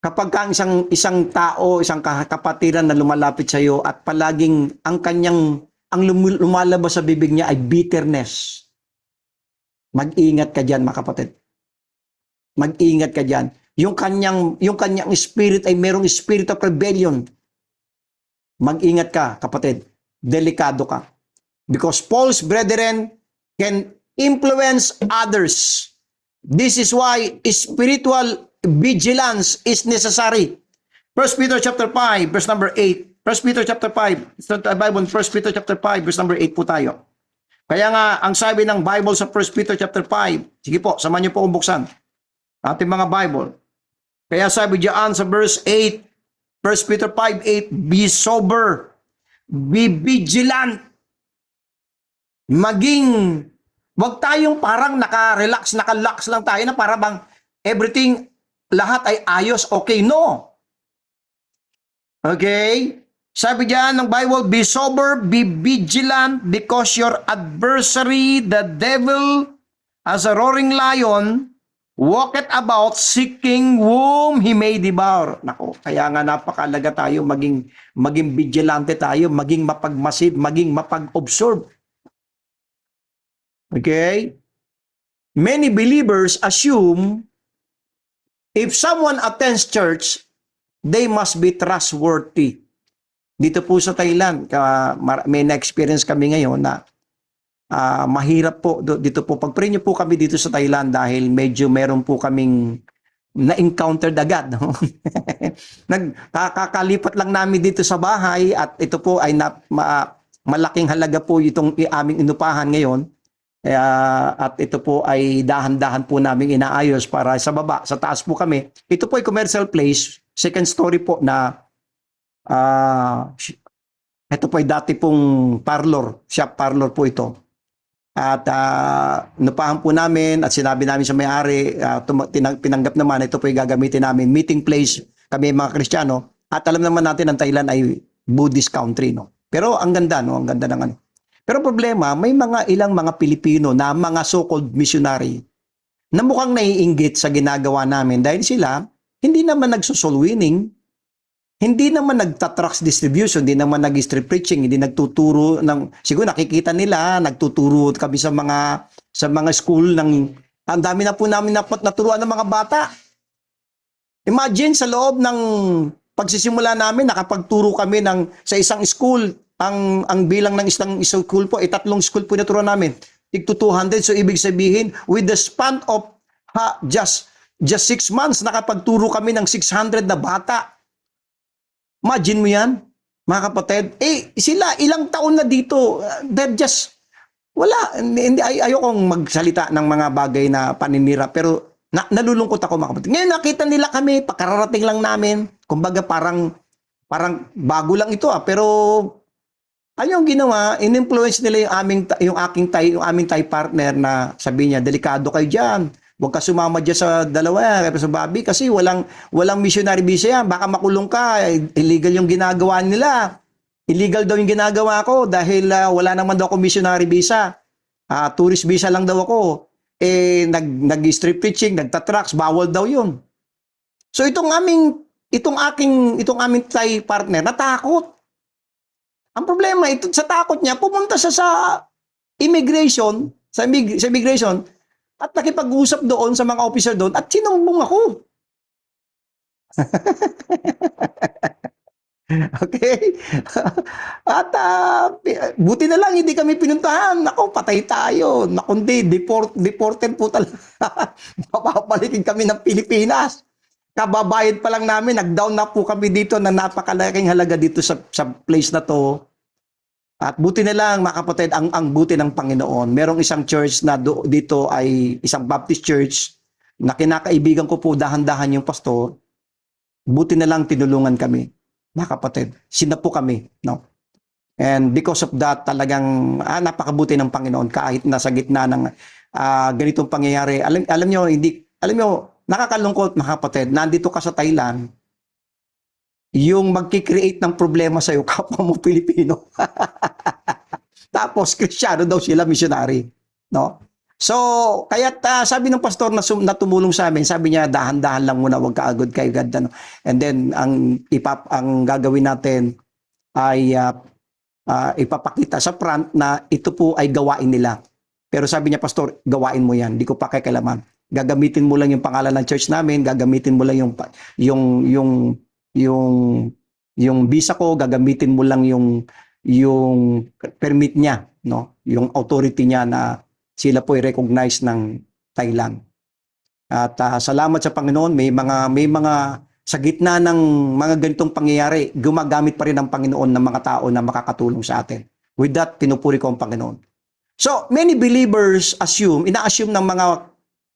Kapag ka isang tao, isang kapatiran na lumalapit sa iyo at palaging ang lumalabas sa bibig niya ay bitterness, mag-ingat ka diyan, mga kapatid. Mag-ingat ka diyan. Yung kanyang spirit ay merong spirit of rebellion. Mag-ingat ka, kapatid. Delikado ka. Because false brethren can influence others. This is why spiritual vigilance is necessary. 1 Peter chapter 5, verse number 8. 1 Peter chapter 5. Start the Bible, 1 Peter chapter 5, verse number 8 po tayo. Kaya nga, ang sabi ng Bible sa 1 Peter chapter 5, sige po, samahan niyo po kung buksan ating mga Bible. Kaya sabi diyan sa verse 8, 1 Peter 5:8, be sober, be vigilant. Wag tayong parang naka-relax lang tayo na para bang everything, lahat ay ayos, okay, no. Okay? Sabi diyan ng Bible, be sober, be vigilant, because your adversary, the devil, as a roaring lion, walketh about seeking whom he may devour. Nako, kaya nga napakalaga tayo maging vigilante tayo, maging mapagmasid, maging mapag-observe. Okay? Many believers assume if someone attends church, they must be trustworthy. Dito po sa Thailand, may na-experience kami ngayon na mahirap po dito po. Pag-pray niyo po kami dito sa Thailand dahil medyo meron po kaming na-encountered agad. No? Kakalipat lang namin dito sa bahay at ito po ay malaking halaga po itong aming inupahan ngayon. At ito po ay dahan-dahan po namin inaayos para sa baba, sa taas po kami. Ito po ay commercial place, second story po na ito po ay dati pong shop parlor po ito. At nupahan po namin at sinabi namin sa may-ari, pinanggap naman, ito po ay gagamitin namin meeting place, kami mga Kristiyano. At alam naman natin ang Thailand ay Buddhist country, no? Pero ang ganda, no? Ang ganda ng ano. Pero problema, may ilang mga Pilipino na mga so-called missionary na mukhang naiinggit sa ginagawa namin dahil sila hindi naman nagsosoul winning, hindi naman nagtatracts distribution, hindi naman nag-street preaching, hindi nagtuturo siguro nakikita nila, nagtuturo kami sa mga school ang dami na po namin naturuan ng mga bata. Imagine sa loob ng pagsisimula namin, nakapagturo kami sa isang school, ang bilang ng isang school po, 3 school po naturuan namin. Tigto 200, so ibig sabihin, with the span of just 6 months, nakapagturo kami ng 600 na bata. Imagine mo yan, mga kapatid. Sila, ilang taon na dito, they're just, wala, ayokong magsalita ng mga bagay na paninira, pero nalulungkot ako, mga kapatid. Ngayon nakita nila kami, pakararating lang namin, kumbaga parang bago lang ito, pero ano yung ginawa, in-influence nila yung aming Thai partner na sabi niya, delikado kayo diyan. Huwag ka sumama diyan sa dalawa, sa Bobby, kasi walang missionary visa yan. Baka makulong ka, illegal yung ginagawa nila. Illegal daw yung ginagawa ko dahil wala naman daw ako missionary visa. Tourist visa lang daw ako. Nag-street preaching, nagtatracks, bawal daw yun. So itong aming Thai partner, natakot. Ang problema, ito sa takot niya, pumunta siya sa immigration, at nakipag-usap doon sa mga officer doon at sinumbong ako. Okay? At buti na lang hindi kami pinuntahan. Ako, patay tayo. Nakundi, deported po talaga. Mapapalikin kami ng Pilipinas. Kababayad pa lang namin, nag-down na po kami dito na napakalaking halaga dito sa place na to. At buti na lang, mga kapatid, ang buti ng Panginoon. Merong isang church na dito ay isang Baptist church na kinakaibigan ko po dahan-dahan yung pastor. Buti na lang tinulungan kami, mga kapatid. Sinapo kami, no? And because of that, talagang napakabuti ng Panginoon kahit nasa gitna ng ganitong pangyayari. Alam nyo, nakakalungkot mga kapatid, nandito ka sa Thailand, yung magkikreate ng problema sa'yo, kapwa mo Pilipino. Tapos, Kristiyano daw sila, missionary. No? So, kaya sabi ng pastor na tumulong sa amin, sabi niya, dahan-dahan lang muna, wag kaagad kay God. Ano? And then, ang gagawin natin ay ipapakita sa front na ito po ay gawain nila. Pero sabi niya, pastor, gawain mo yan. Di ko pa kakailaman. Gagamitin mo lang yung pangalan ng church namin, gagamitin mo lang yung visa ko, gagamitin mo lang yung permit niya, no? Yung authority niya na sila po i-recognize ng Thailand. At salamat sa Panginoon, may mga sa gitna ng mga ganitong pangyayari, gumagamit pa rin ang Panginoon ng mga tao na makakatulong sa atin. With that, pinupuri ko ang Panginoon. So, many believers ina-assume ng mga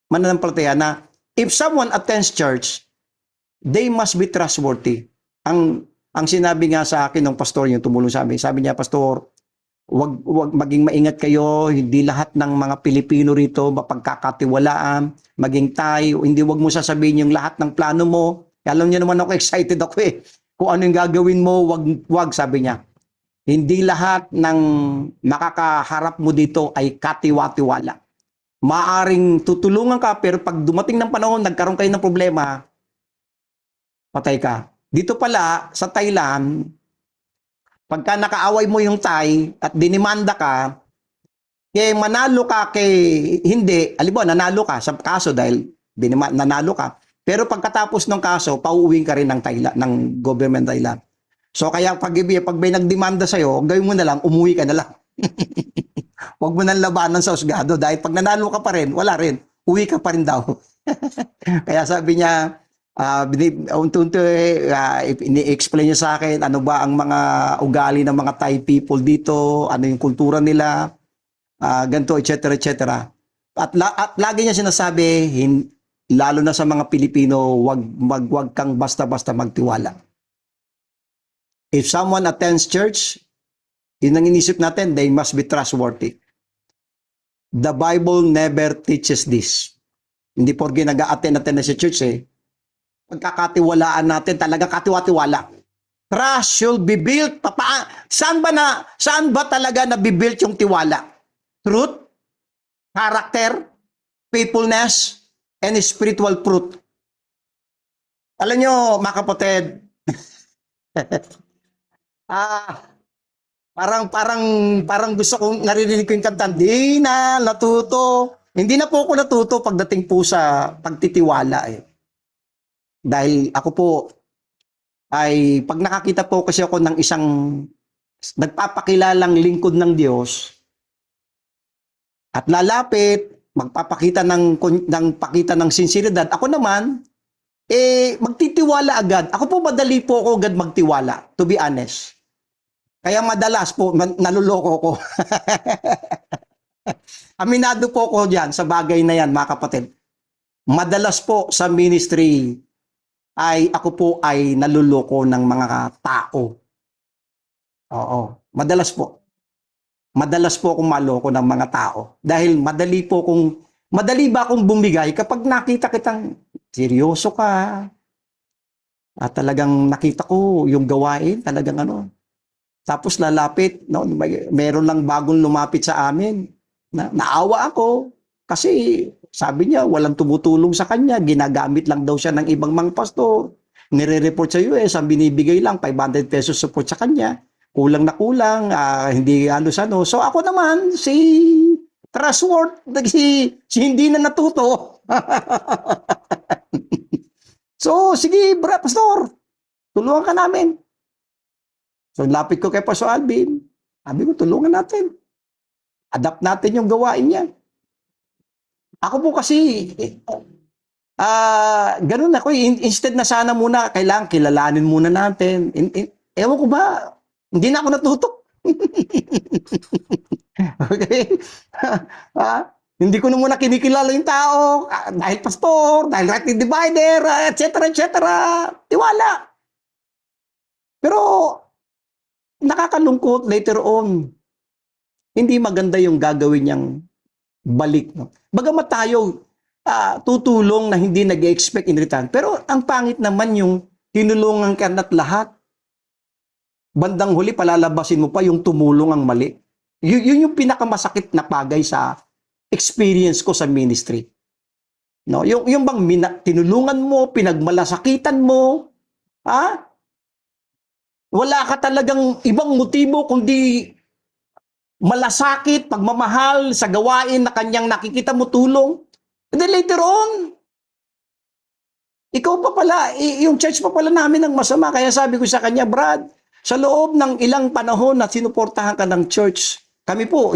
mananampalataya na if someone attends church, they must be trustworthy. Ang sinabi nga sa akin ng pastor yung tumulong sa amin, sabi niya, pastor, wag maging maingat kayo, hindi lahat ng mga Pilipino rito mapagkakatiwalaan, maging tayo, hindi wag mo sasabihin yung lahat ng plano mo. Alam niyo naman ako, excited ako eh. Kung ano yung gagawin mo, wag sabi niya. Hindi lahat ng makakaharap mo dito ay katiwa-tiwala. Maaring tutulungan ka, pero pag dumating ng panahon, nagkaroon kayo ng problema, patay ka. Dito pala, sa Thailand, pagka nakaaway mo yung Thai at dinimanda ka, manalo ka hindi, alimbawa, nanalo ka sa kaso dahil nanalo ka. Pero pagkatapos ng kaso, pauuwing ka rin ng government Thailand. So kaya pag may nagdemanda sa'yo, gawin mo na lang, umuwi ka na lang. Huwag mo nang labanan sa husgado dahil pag nanalo ka pa rin, wala rin. Uwi ka pa rin daw. Kaya sabi niya, ini-explain niya sa akin ano ba ang mga ugali ng mga Thai people dito, ano yung kultura nila, ganito, etc. At lagi niya sinasabi, lalo na sa mga Pilipino, wag kang basta-basta magtiwala. If someone attends church, yun ang inisip natin, they must be trustworthy. The Bible never teaches this. Hindi porke nag-a-attend na sa church pagkakatiwalaan natin, talaga katiwa-tiwala. Trust should be built. Saan ba talaga nabibuild yung tiwala? Truth, character, faithfulness, and spiritual fruit. Alam nyo, mga kapatid, parang gusto kong narinig ko yung kanta, hindi na po ako natuto pagdating po sa pagtitiwala Dahil ako po ay pag nakakita po kasi ako ng isang nagpapakilalang lingkod ng Diyos at lalapit, magpapakita ng sinseridad, ako naman magtitiwala agad. Ako po madali po ako agad magtiwala, to be honest. Kaya madalas po naluloko ko. Aminado po ako diyan sa bagay na yan, mga kapatid. Madalas po sa ministry ako po ay naluloko ng mga tao. Oo, madalas po. Madalas po akong maloko ng mga tao. Dahil madali ba akong bumigay kapag nakita kitang seryoso ka. At talagang nakita ko yung gawain, talagang Tapos lalapit, meron lang bagong lumapit sa amin. Naawa ako kasi sabi niya, walang tumutulong sa kanya. Ginagamit lang daw siya ng ibang mga pastor. Nire-report sa US, ang binibigay lang, 500 pesos support sa kanya. Kulang na kulang, hindi So ako naman, si trustworthy, si hindi na natuto. So, sige, pastor, tulungan ka namin. So, lapit ko kay Pastor Alvin. Sabi ko, tulungan natin. Adapt natin yung gawain niya. Ako po kasi, ganun ako. Instead na sana muna, kailangan kilalanin muna natin. Ewan ko ba, hindi na ako natuto. Okay? Hindi ko na muna kinikilala yung tao, dahil pastor, dahil right divider, etc. Tiwala. Pero, nakakalungkot later on. Hindi maganda yung gagawin niyang balik. No? Bagamat tayo tutulong na hindi nag-expect in return. Pero ang pangit naman yung tinulungan ka na't lahat. Bandang huli, palalabasin mo pa yung tumulong ang mali. Yun yung pinakamasakit na bagay sa experience ko sa ministry. No? Yung bang tinulungan mo, pinagmalasakitan mo, wala ka talagang ibang motibo kundi malasakit, pagmamahal sa gawain na kanyang nakikita mo tulong. And then later on, ikaw pa pala, yung church pa pala namin ang masama. Kaya sabi ko sa kanya, Brad, sa loob ng ilang panahon na sinuportahan ka ng church, kami po,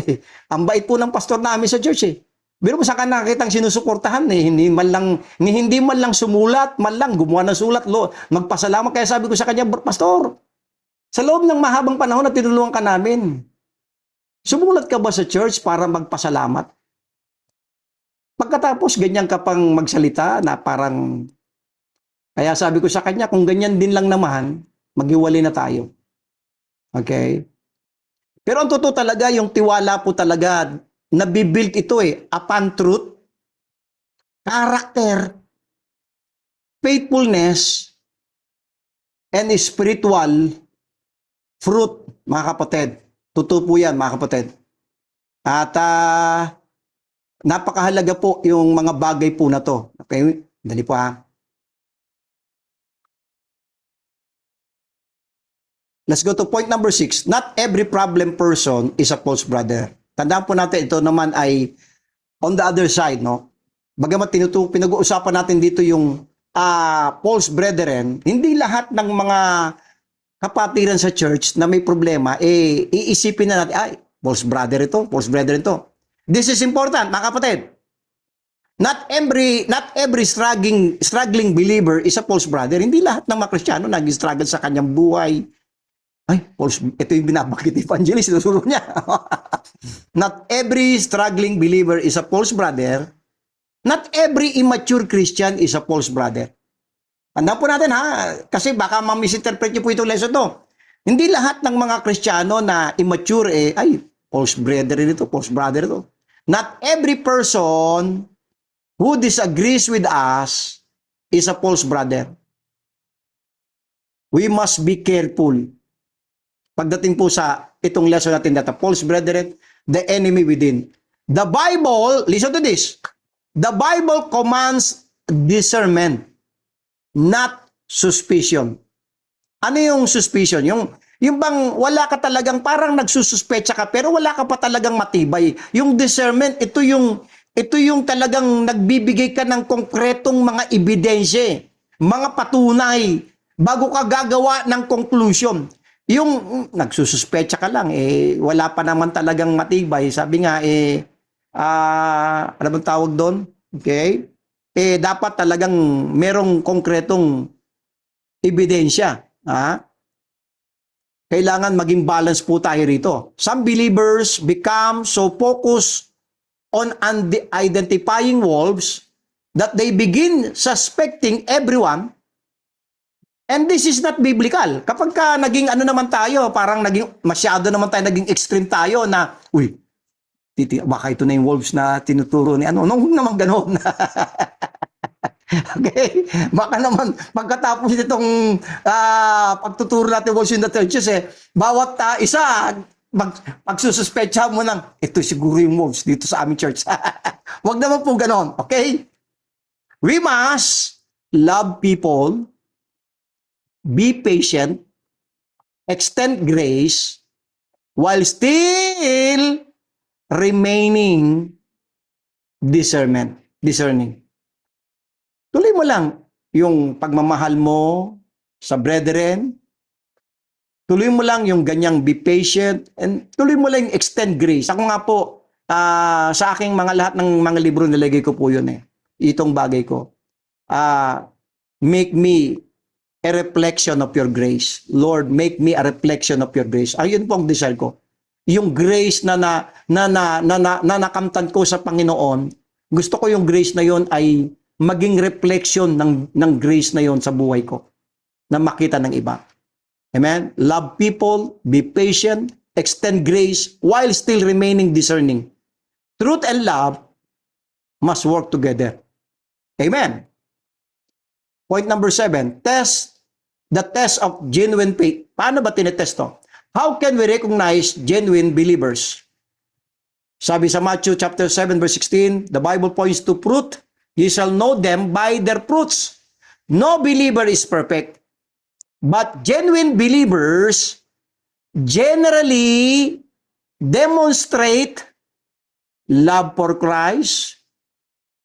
ang bait po ng pastor namin sa church eh. Pero mo saan ka nakakitang sinusuportahan eh, hindi man lang sumulat, man lang gumawa ng sulat, magpasalamat. Kaya sabi ko sa kanya, Pastor, sa loob ng mahabang panahon na tinulungan ka namin, sumulat ka ba sa church para magpasalamat? Pagkatapos, ganyan ka pang magsalita na parang, kaya sabi ko sa kanya, kung ganyan din lang naman, maghiwalay na tayo. Okay? Pero ang totoo talaga, yung tiwala po talaga, nabibuild ito upon truth, character, faithfulness, and spiritual fruit, mga kapatid. Totoo po yan, mga kapatid. At napakahalaga po yung mga bagay po na to. Okay? Dali po Let's go to point number 6. Not every problem person is a false brother. Tandaan po natin, ito naman ay on the other side, no? Bagamat pinag-uusapan natin dito yung false brethren, hindi lahat ng mga kapatiran sa church na may problema, iisipin na natin, ay, false brother ito, false brother ito. This is important, mga kapatid. Not every struggling believer is a false brother. Hindi lahat ng mga Kristiyano nag-struggle sa kanyang buhay. Ay, false, ito yung binabanggit ni Evangelist, sinusuro niya. Not every struggling believer is a false brother. Not every immature Christian is a false brother. Tandaan po natin kasi baka ma-misinterpret niyo po itong lesson to. Hindi lahat ng mga Kristiyano na immature ay, false brother ito, false brother ito. Not every person who disagrees with us is a false brother. We must be careful. Pagdating po sa itong lesson natin na false brethren, the enemy within. The Bible, listen to this. The Bible commands discernment, not suspicion. Ano yung suspicion? Yung bang wala ka talagang parang nagsususpecha ka pero wala ka pa talagang matibay. Yung discernment, ito yung talagang nagbibigay ka ng konkretong mga ebidensya, mga patunay bago ka gagawa ng conclusion. Yung nagsususpecha ka lang, wala pa naman talagang matibay. Sabi nga, ano bang tawag doon? Okay? Dapat talagang merong konkretong ebidensya. Kailangan maging balance po tayo rito. Some believers become so focused on identifying wolves that they begin suspecting everyone. And this is not biblical. Kapag ka naging ano naman tayo, parang masyado naman tayo, naging extreme tayo na, uy, baka ito na yung wolves na tinuturo ni ano. Huwag naman gano'n. Okay? Baka naman, pagkatapos itong pagtuturo natin wolves in the churches, bawat isa, magsususpecha mo ng, ito siguro yung wolves dito sa aming church. Huwag naman po gano'n. Okay? We must love people, be patient, extend grace, while still remaining discerning. Tuloy mo lang yung pagmamahal mo sa brethren, tuloy mo lang yung ganyang be patient, and tuloy mo lang yung extend grace. Ako nga po, sa aking lahat ng mga libro nilagay ko po yun itong bagay ko. Make me a reflection of your grace. Lord, make me a reflection of your grace. Ayun po ang desire ko. Yung grace na nakamtan ko sa Panginoon, gusto ko yung grace na yon ay maging reflection ng grace na yon sa buhay ko, na makita ng iba. Amen? Love people, be patient, extend grace, while still remaining discerning. Truth and love must work together. Amen. Point number 7, the test of genuine faith. Paano ba tinetest to? How can we recognize genuine believers? Sabi sa Matthew chapter 7 verse 16, the Bible points to fruit. You shall know them by their fruits. No believer is perfect, but genuine believers generally demonstrate love for Christ,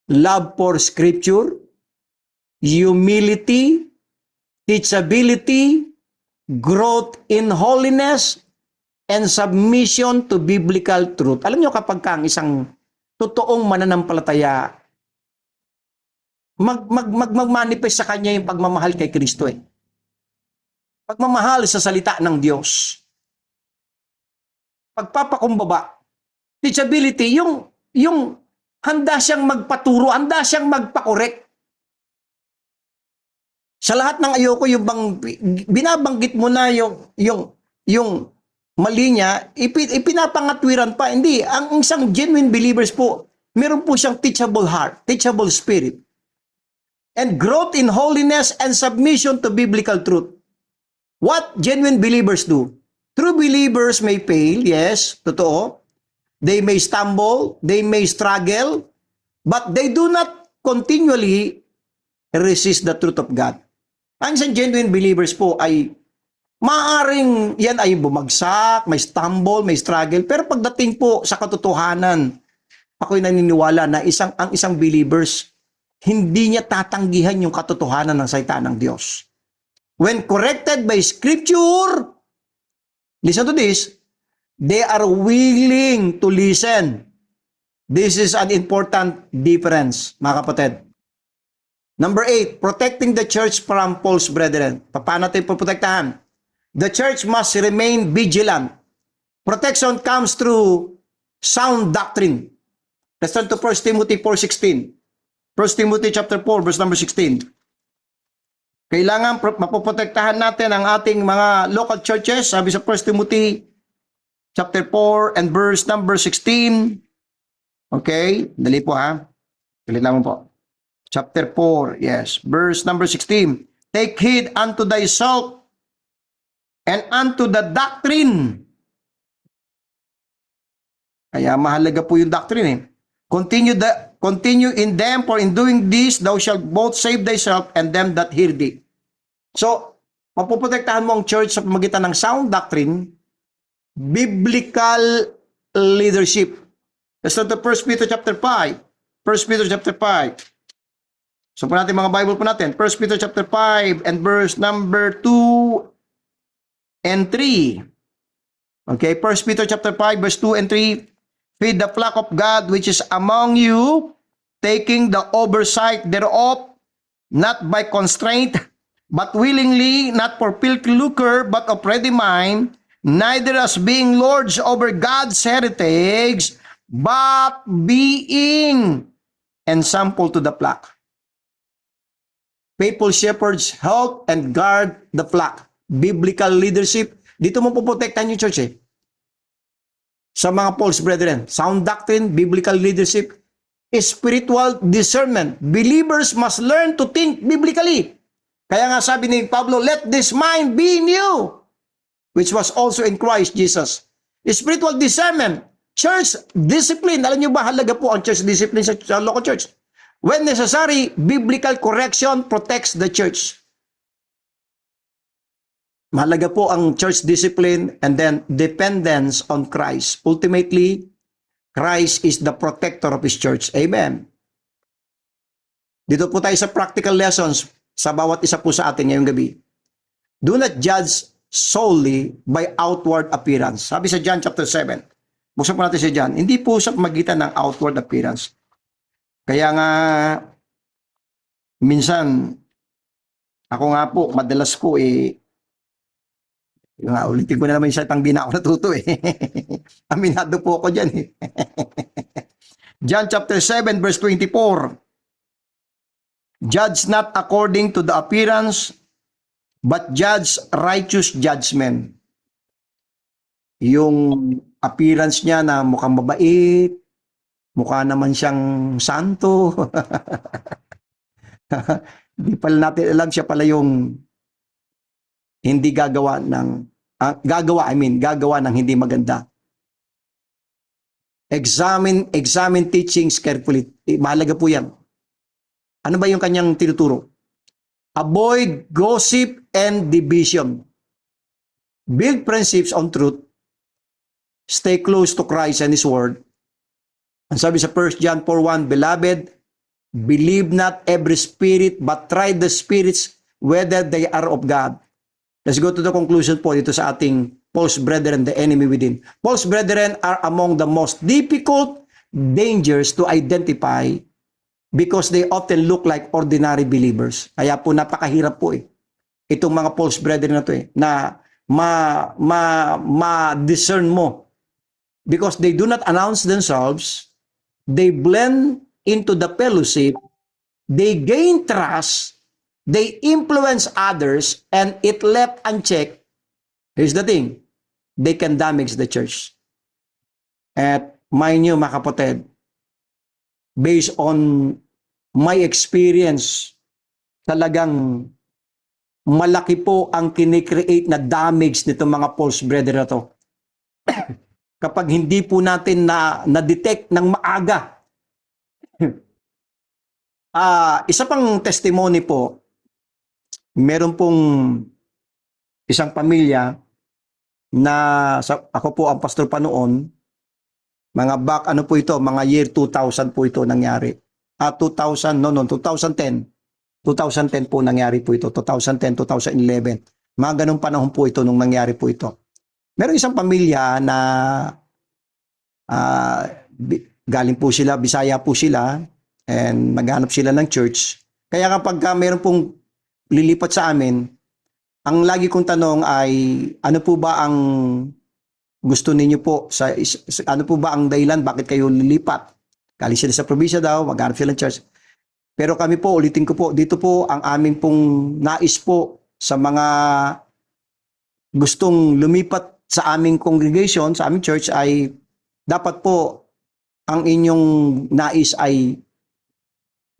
love for Scripture, humility, teachability, growth in holiness, and submission to biblical truth. Alam nyo kapag ang isang totoong mananampalataya, magmanifest sa kanya yung pagmamahal kay Kristo eh. Pagmamahal sa salita ng Diyos. Pagpapakumbaba. Teachability, yung handa siyang magpaturo, handa siyang magpakorek. Sa lahat ng ayoko, yung bang binabanggit mo na yung mali niya, ipinapangatwiran pa. Hindi, ang isang genuine believers po, meron po siyang teachable heart, teachable spirit. And growth in holiness and submission to biblical truth. What genuine believers do? True believers may fail, yes, totoo. They may stumble, they may struggle, but they do not continually resist the truth of God. Ang isang genuine believers po ay maaring yan ay bumagsak, may stumble, may struggle, pero pagdating po sa katotohanan, ako'y naniniwala na ang isang believers, hindi niya tatanggihan yung katotohanan ng salita ng Diyos. When corrected by Scripture, listen to this, they are willing to listen. This is an important difference, mga kapatid. Number 8, protecting the church from false brethren. Paano natin poprotektahan? The church must remain vigilant. Protection comes through sound doctrine. Let's turn to 1 Timothy 4:16. 1 Timothy chapter 4, verse number 16. Kailangan mapoprotektahan natin ang ating mga local churches. Sabi sa 1 Timothy chapter 4 and verse number 16. Okay, dali po ha. Dali lang po. Chapter 4, yes. Verse number 16. Take heed unto thyself and unto the doctrine. Kaya mahalaga po yung doctrine eh. Continue in them, for in doing this, thou shalt both save thyself and them that hear thee. So, mapoprotektahan mo ang church sa pamagitan ng sound doctrine, biblical leadership. Let's turn to 1 Peter chapter 5. 1 Peter chapter 5. So, po natin mga Bible po natin. 1 Peter chapter 5 and verse number 2 and 3. Okay, 1 Peter chapter 5 verse 2 and 3. Feed the flock of God which is among you, taking the oversight thereof, not by constraint, but willingly, not for filthy lucre, but of ready mind, neither as being lords over God's heritage, but being ensample to the flock. Faithful shepherds help and guard the flock. Biblical leadership. Dito mo poprotektahan yung church eh. Sa mga false brethren. Sound doctrine, biblical leadership, spiritual discernment. Believers must learn to think biblically. Kaya nga sabi ni Pablo, let this mind be in you, which was also in Christ Jesus. Spiritual discernment. Church discipline. Alam niyo ba, halaga po ang church discipline sa local church. When necessary, biblical correction protects the church. Mahalaga po ang church discipline and then dependence on Christ. Ultimately, Christ is the protector of His church. Amen. Dito po tayo sa practical lessons sa bawat isa po sa atin ngayong gabi. Do not judge solely by outward appearance. Sabi sa John chapter 7. Buksan po natin si John. Hindi po sa magitan ng outward appearance. Kaya nga, minsan, ako nga po, madalas po ulitin ko na naman yung salitang di na ako natuto eh. Aminado po ako dyan eh. John chapter 7 verse 24. Judge not according to the appearance, but judge righteous judgment. Yung appearance niya na mukhang mabait, Mukha naman siyang santo. Di pala natin alam siya pala yung hindi gagawa ng gagawa ng hindi maganda. Examine teachings carefully. Mahalaga po yan. Ano ba yung kanyang tinuturo? Avoid gossip and division. Build friendships on truth. Stay close to Christ and His Word. Ang sabi sa 1 John 4:1, Beloved, believe not every spirit, but try the spirits whether they are of God. Let's go to the conclusion po dito sa ating false brethren, the enemy within. False brethren are among the most difficult dangers to identify because they often look like ordinary believers. Kaya po napakahirap po itong mga false brethren na to na ma-discern mo. Because they do not announce themselves, they blend into the fellowship, they gain trust, they influence others, and it left unchecked, here's the thing, they can damage the church. At mind nyo, mga kapatid, based on my experience, talagang malaki po ang kinikreate na damage nitong mga false brethren na to. Kapag hindi po natin na-detect ng maaga. Isa pang testimony po, meron pong isang pamilya na ako po ang pastor pa noon, mga mga year 2000 po ito nangyari. 2010. 2010 po nangyari po ito. 2010, 2011. Mga ganong panahon po ito nung nangyari po ito. Meron isang pamilya na galing po sila, Bisaya po sila, and naghanap sila ng church. Kaya kapag meron pong lilipat sa amin, ang lagi kong tanong ay, ano po ba ang gusto ninyo po? Ano po ba ang dahilan? Bakit kayo lilipat? Galing sila sa probinsya daw, maghanap sila ng church. Pero kami po, ulitin ko po, dito po ang aming pong nais po sa mga gustong lumipat sa aming congregation, sa aming church ay dapat po ang inyong nais ay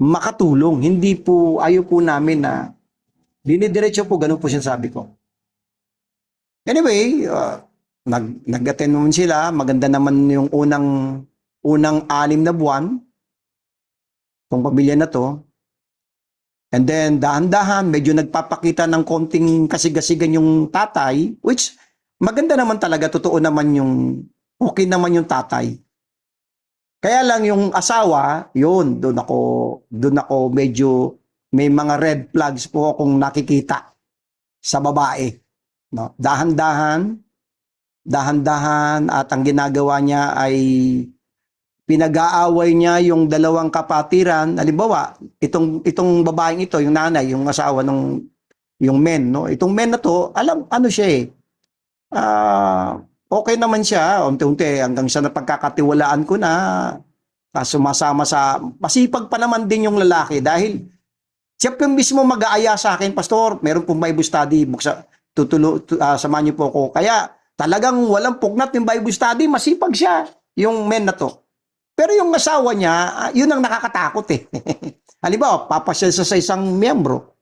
makatulong. Hindi po, ayaw po namin na dinidiretso po, ganun po sinasabi ko. Anyway, nag-attend naman sila. Maganda naman yung unang 6 na buwan itong pamilya na to. And then, dahan-dahan, medyo nagpapakita ng konting kasigasigan yung tatay, which maganda naman talaga, totoo naman okay naman yung tatay. Kaya lang yung asawa, yun, doon ako medyo may mga red flags po akong nakikita sa babae. No? Dahan-dahan at ang ginagawa niya ay pinag-aaway niya yung dalawang kapatiran. Halimbawa, itong babaeng ito, yung nanay, yung asawa ng yung men, no? Itong men na to, alam ano siya okay naman siya, unti-unti hanggang sa napagkakatiwalaan ko na sumasama sa masipag pa naman din yung lalaki dahil siya po mismo mag-aaya sa akin, Pastor, meron pong Bible study, samahan niyo po ako. Kaya talagang walang pugnat yung Bible study, masipag siya, yung men na to. Pero yung asawa niya, yun ang nakakatakot Halimbawa, papasyal sa isang miyembro.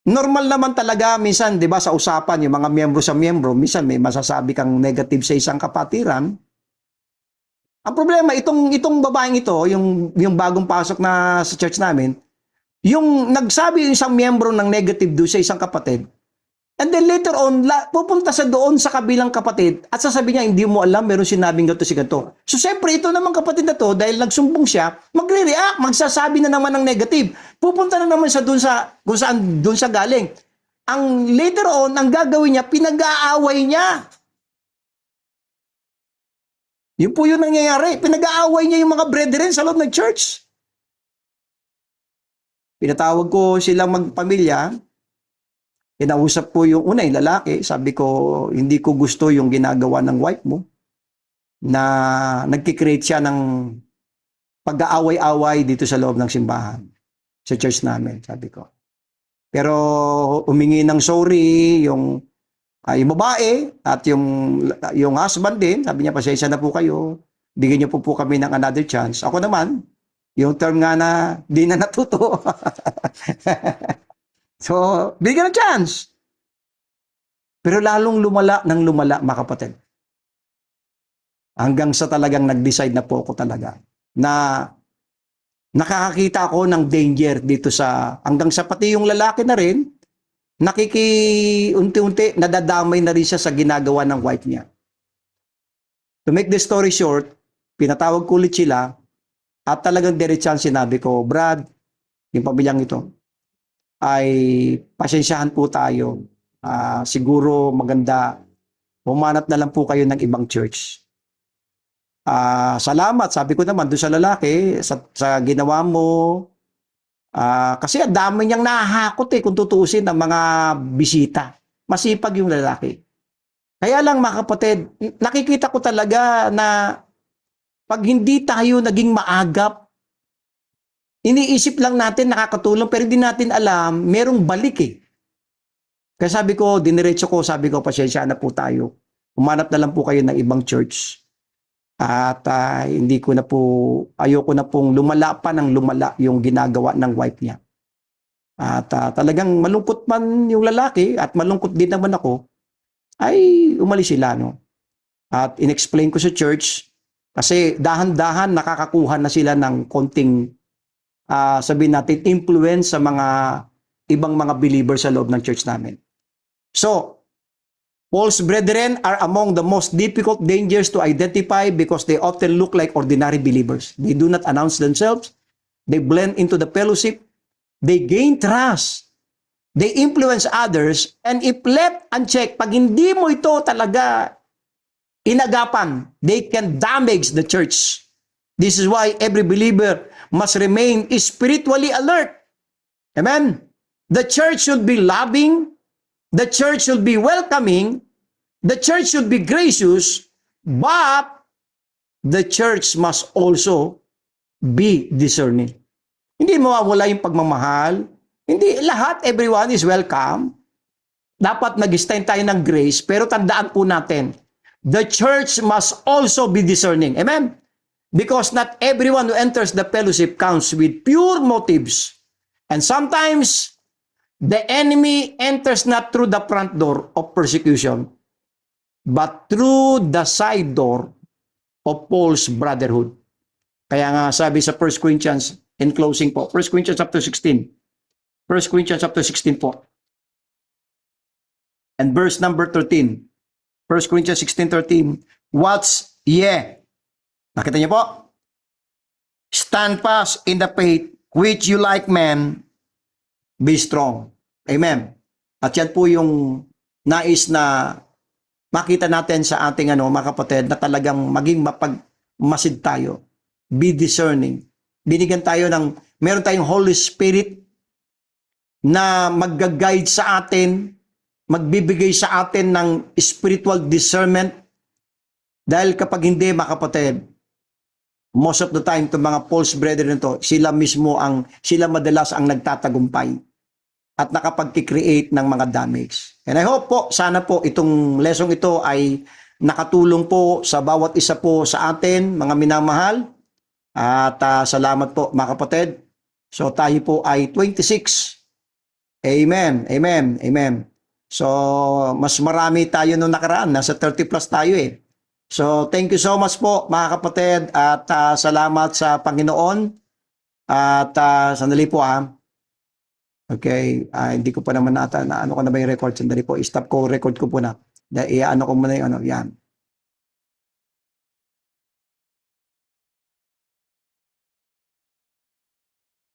Normal naman talaga minsan, 'di ba, sa usapan yung mga miyembro sa miyembro, minsan may masasabi kang negative sa isang kapatiran. Ang problema itong babaeng ito, yung bagong pasok na sa church namin, yung nagsabi yung isang miyembro ng negative do sa isang kapatid. And then later on, pupunta sa doon sa kabilang kapatid at sasabihin niya, hindi mo alam, meron sinabing gato si gato. So, siyempre, ito naman kapatid na to, dahil nagsumbong siya, magre-react, magsasabi na naman ng negative. Pupunta na naman sa doon kung saan doon siya galing. Ang later on, ang gagawin niya, pinag-aaway niya. Yun po yung nangyayari. Pinag-aaway niya yung mga brethren sa loob ng church. Pinatawag ko silang magpamilya. Kinausap ko yung una, yung lalaki. Sabi ko, hindi ko gusto yung ginagawa ng wife mo na nagkikreate siya ng pag-aaway-away dito sa loob ng simbahan, sa church namin, sabi ko. Pero humingi ng sorry yung babae at yung husband din. Sabi niya, pasensya na po kayo. bigyan niyo po kami ng another chance. Ako naman, yung term nga na di na natuto. So, bigyan ng chance. Pero lalong lumala ng lumala, mga kapatid. Hanggang sa talagang nag-decide na po ako talaga na nakakakita ako ng danger dito hanggang sa pati yung lalaki na rin, unti-unti, nadadamay na rin siya sa ginagawa ng wife niya. To make the story short, pinatawag ko ulit sila at talagang diretsahan sinabi ko, Brad, yung pamilyang ito, ay pasensyahan po tayo. Siguro maganda, humanap na lang po kayo ng ibang church. Salamat, sabi ko naman doon sa lalaki, sa ginawa mo. Kasi ang dami niyang nahahakot kung tutuusin ng mga bisita. Masipag yung lalaki. Kaya lang mga kapatid, nakikita ko talaga na pag hindi tayo naging maagap, iniisip lang natin nakakatulong pero hindi natin alam, merong balik Kaya sabi ko, sabi ko, pasensya na po tayo. Umanap na lang po kayo ng ibang church. At ayoko na pong lumala pa ng lumala yung ginagawa ng wife niya. At talagang malungkot man yung lalaki at malungkot din naman ako, ay umalis sila. No? At inexplain ko sa church, kasi dahan-dahan nakakakuha na sila ng konting, sabihin natin, influence sa mga ibang mga believers sa loob ng church namin. So, false brethren are among the most difficult dangers to identify because they often look like ordinary believers. They do not announce themselves. They blend into the fellowship. They gain trust. They influence others. And if left unchecked, pag hindi mo ito talaga inagapan, they can damage the church. This is why every believer must remain spiritually alert. Amen? The church should be loving. The church should be welcoming. The church should be gracious, but the church must also be discerning. Hindi mawawala yung pagmamahal. Hindi lahat, everyone is welcome. Dapat nag-extend tayo ng grace, pero tandaan po natin, the church must also be discerning. Amen? Because not everyone who enters the fellowship comes with pure motives. And sometimes, the enemy enters not through the front door of persecution, but through the side door of false brotherhood. Kaya nga sabi sa 1 Corinthians, in closing po, 1 Corinthians chapter 16. 1 Corinthians chapter 16 po. And verse number 13. 1 Corinthians 16:13. Watch ye. Nakita niyo po? Stand fast in the faith which you like men, be strong. Amen. At yan po yung nais na makita natin sa ating mga kapatid na talagang maging mapagmasid tayo. Be discerning. Binigyan tayo meron tayong Holy Spirit na mag-guide sa atin, magbibigay sa atin ng spiritual discernment. Dahil kapag hindi, mga kapatid, most of the time, itong mga false brethren nito, sila madalas ang nagtatagumpay at nakapag-create ng mga damage. And I hope po, sana po itong lesson ito ay nakatulong po sa bawat isa po sa atin, mga minamahal. At salamat po mga kapatid. So tayo po ay 26. Amen, amen, amen. So mas marami tayo nung nakaraan, nasa 30 plus tayo So thank you so much po mga kapatid at salamat sa Panginoon. At sandali po Okay, hindi ko pa naman ano ko na ba yung record? Sandali po, stop ko, record ko po na. Ano ko muna yung yan.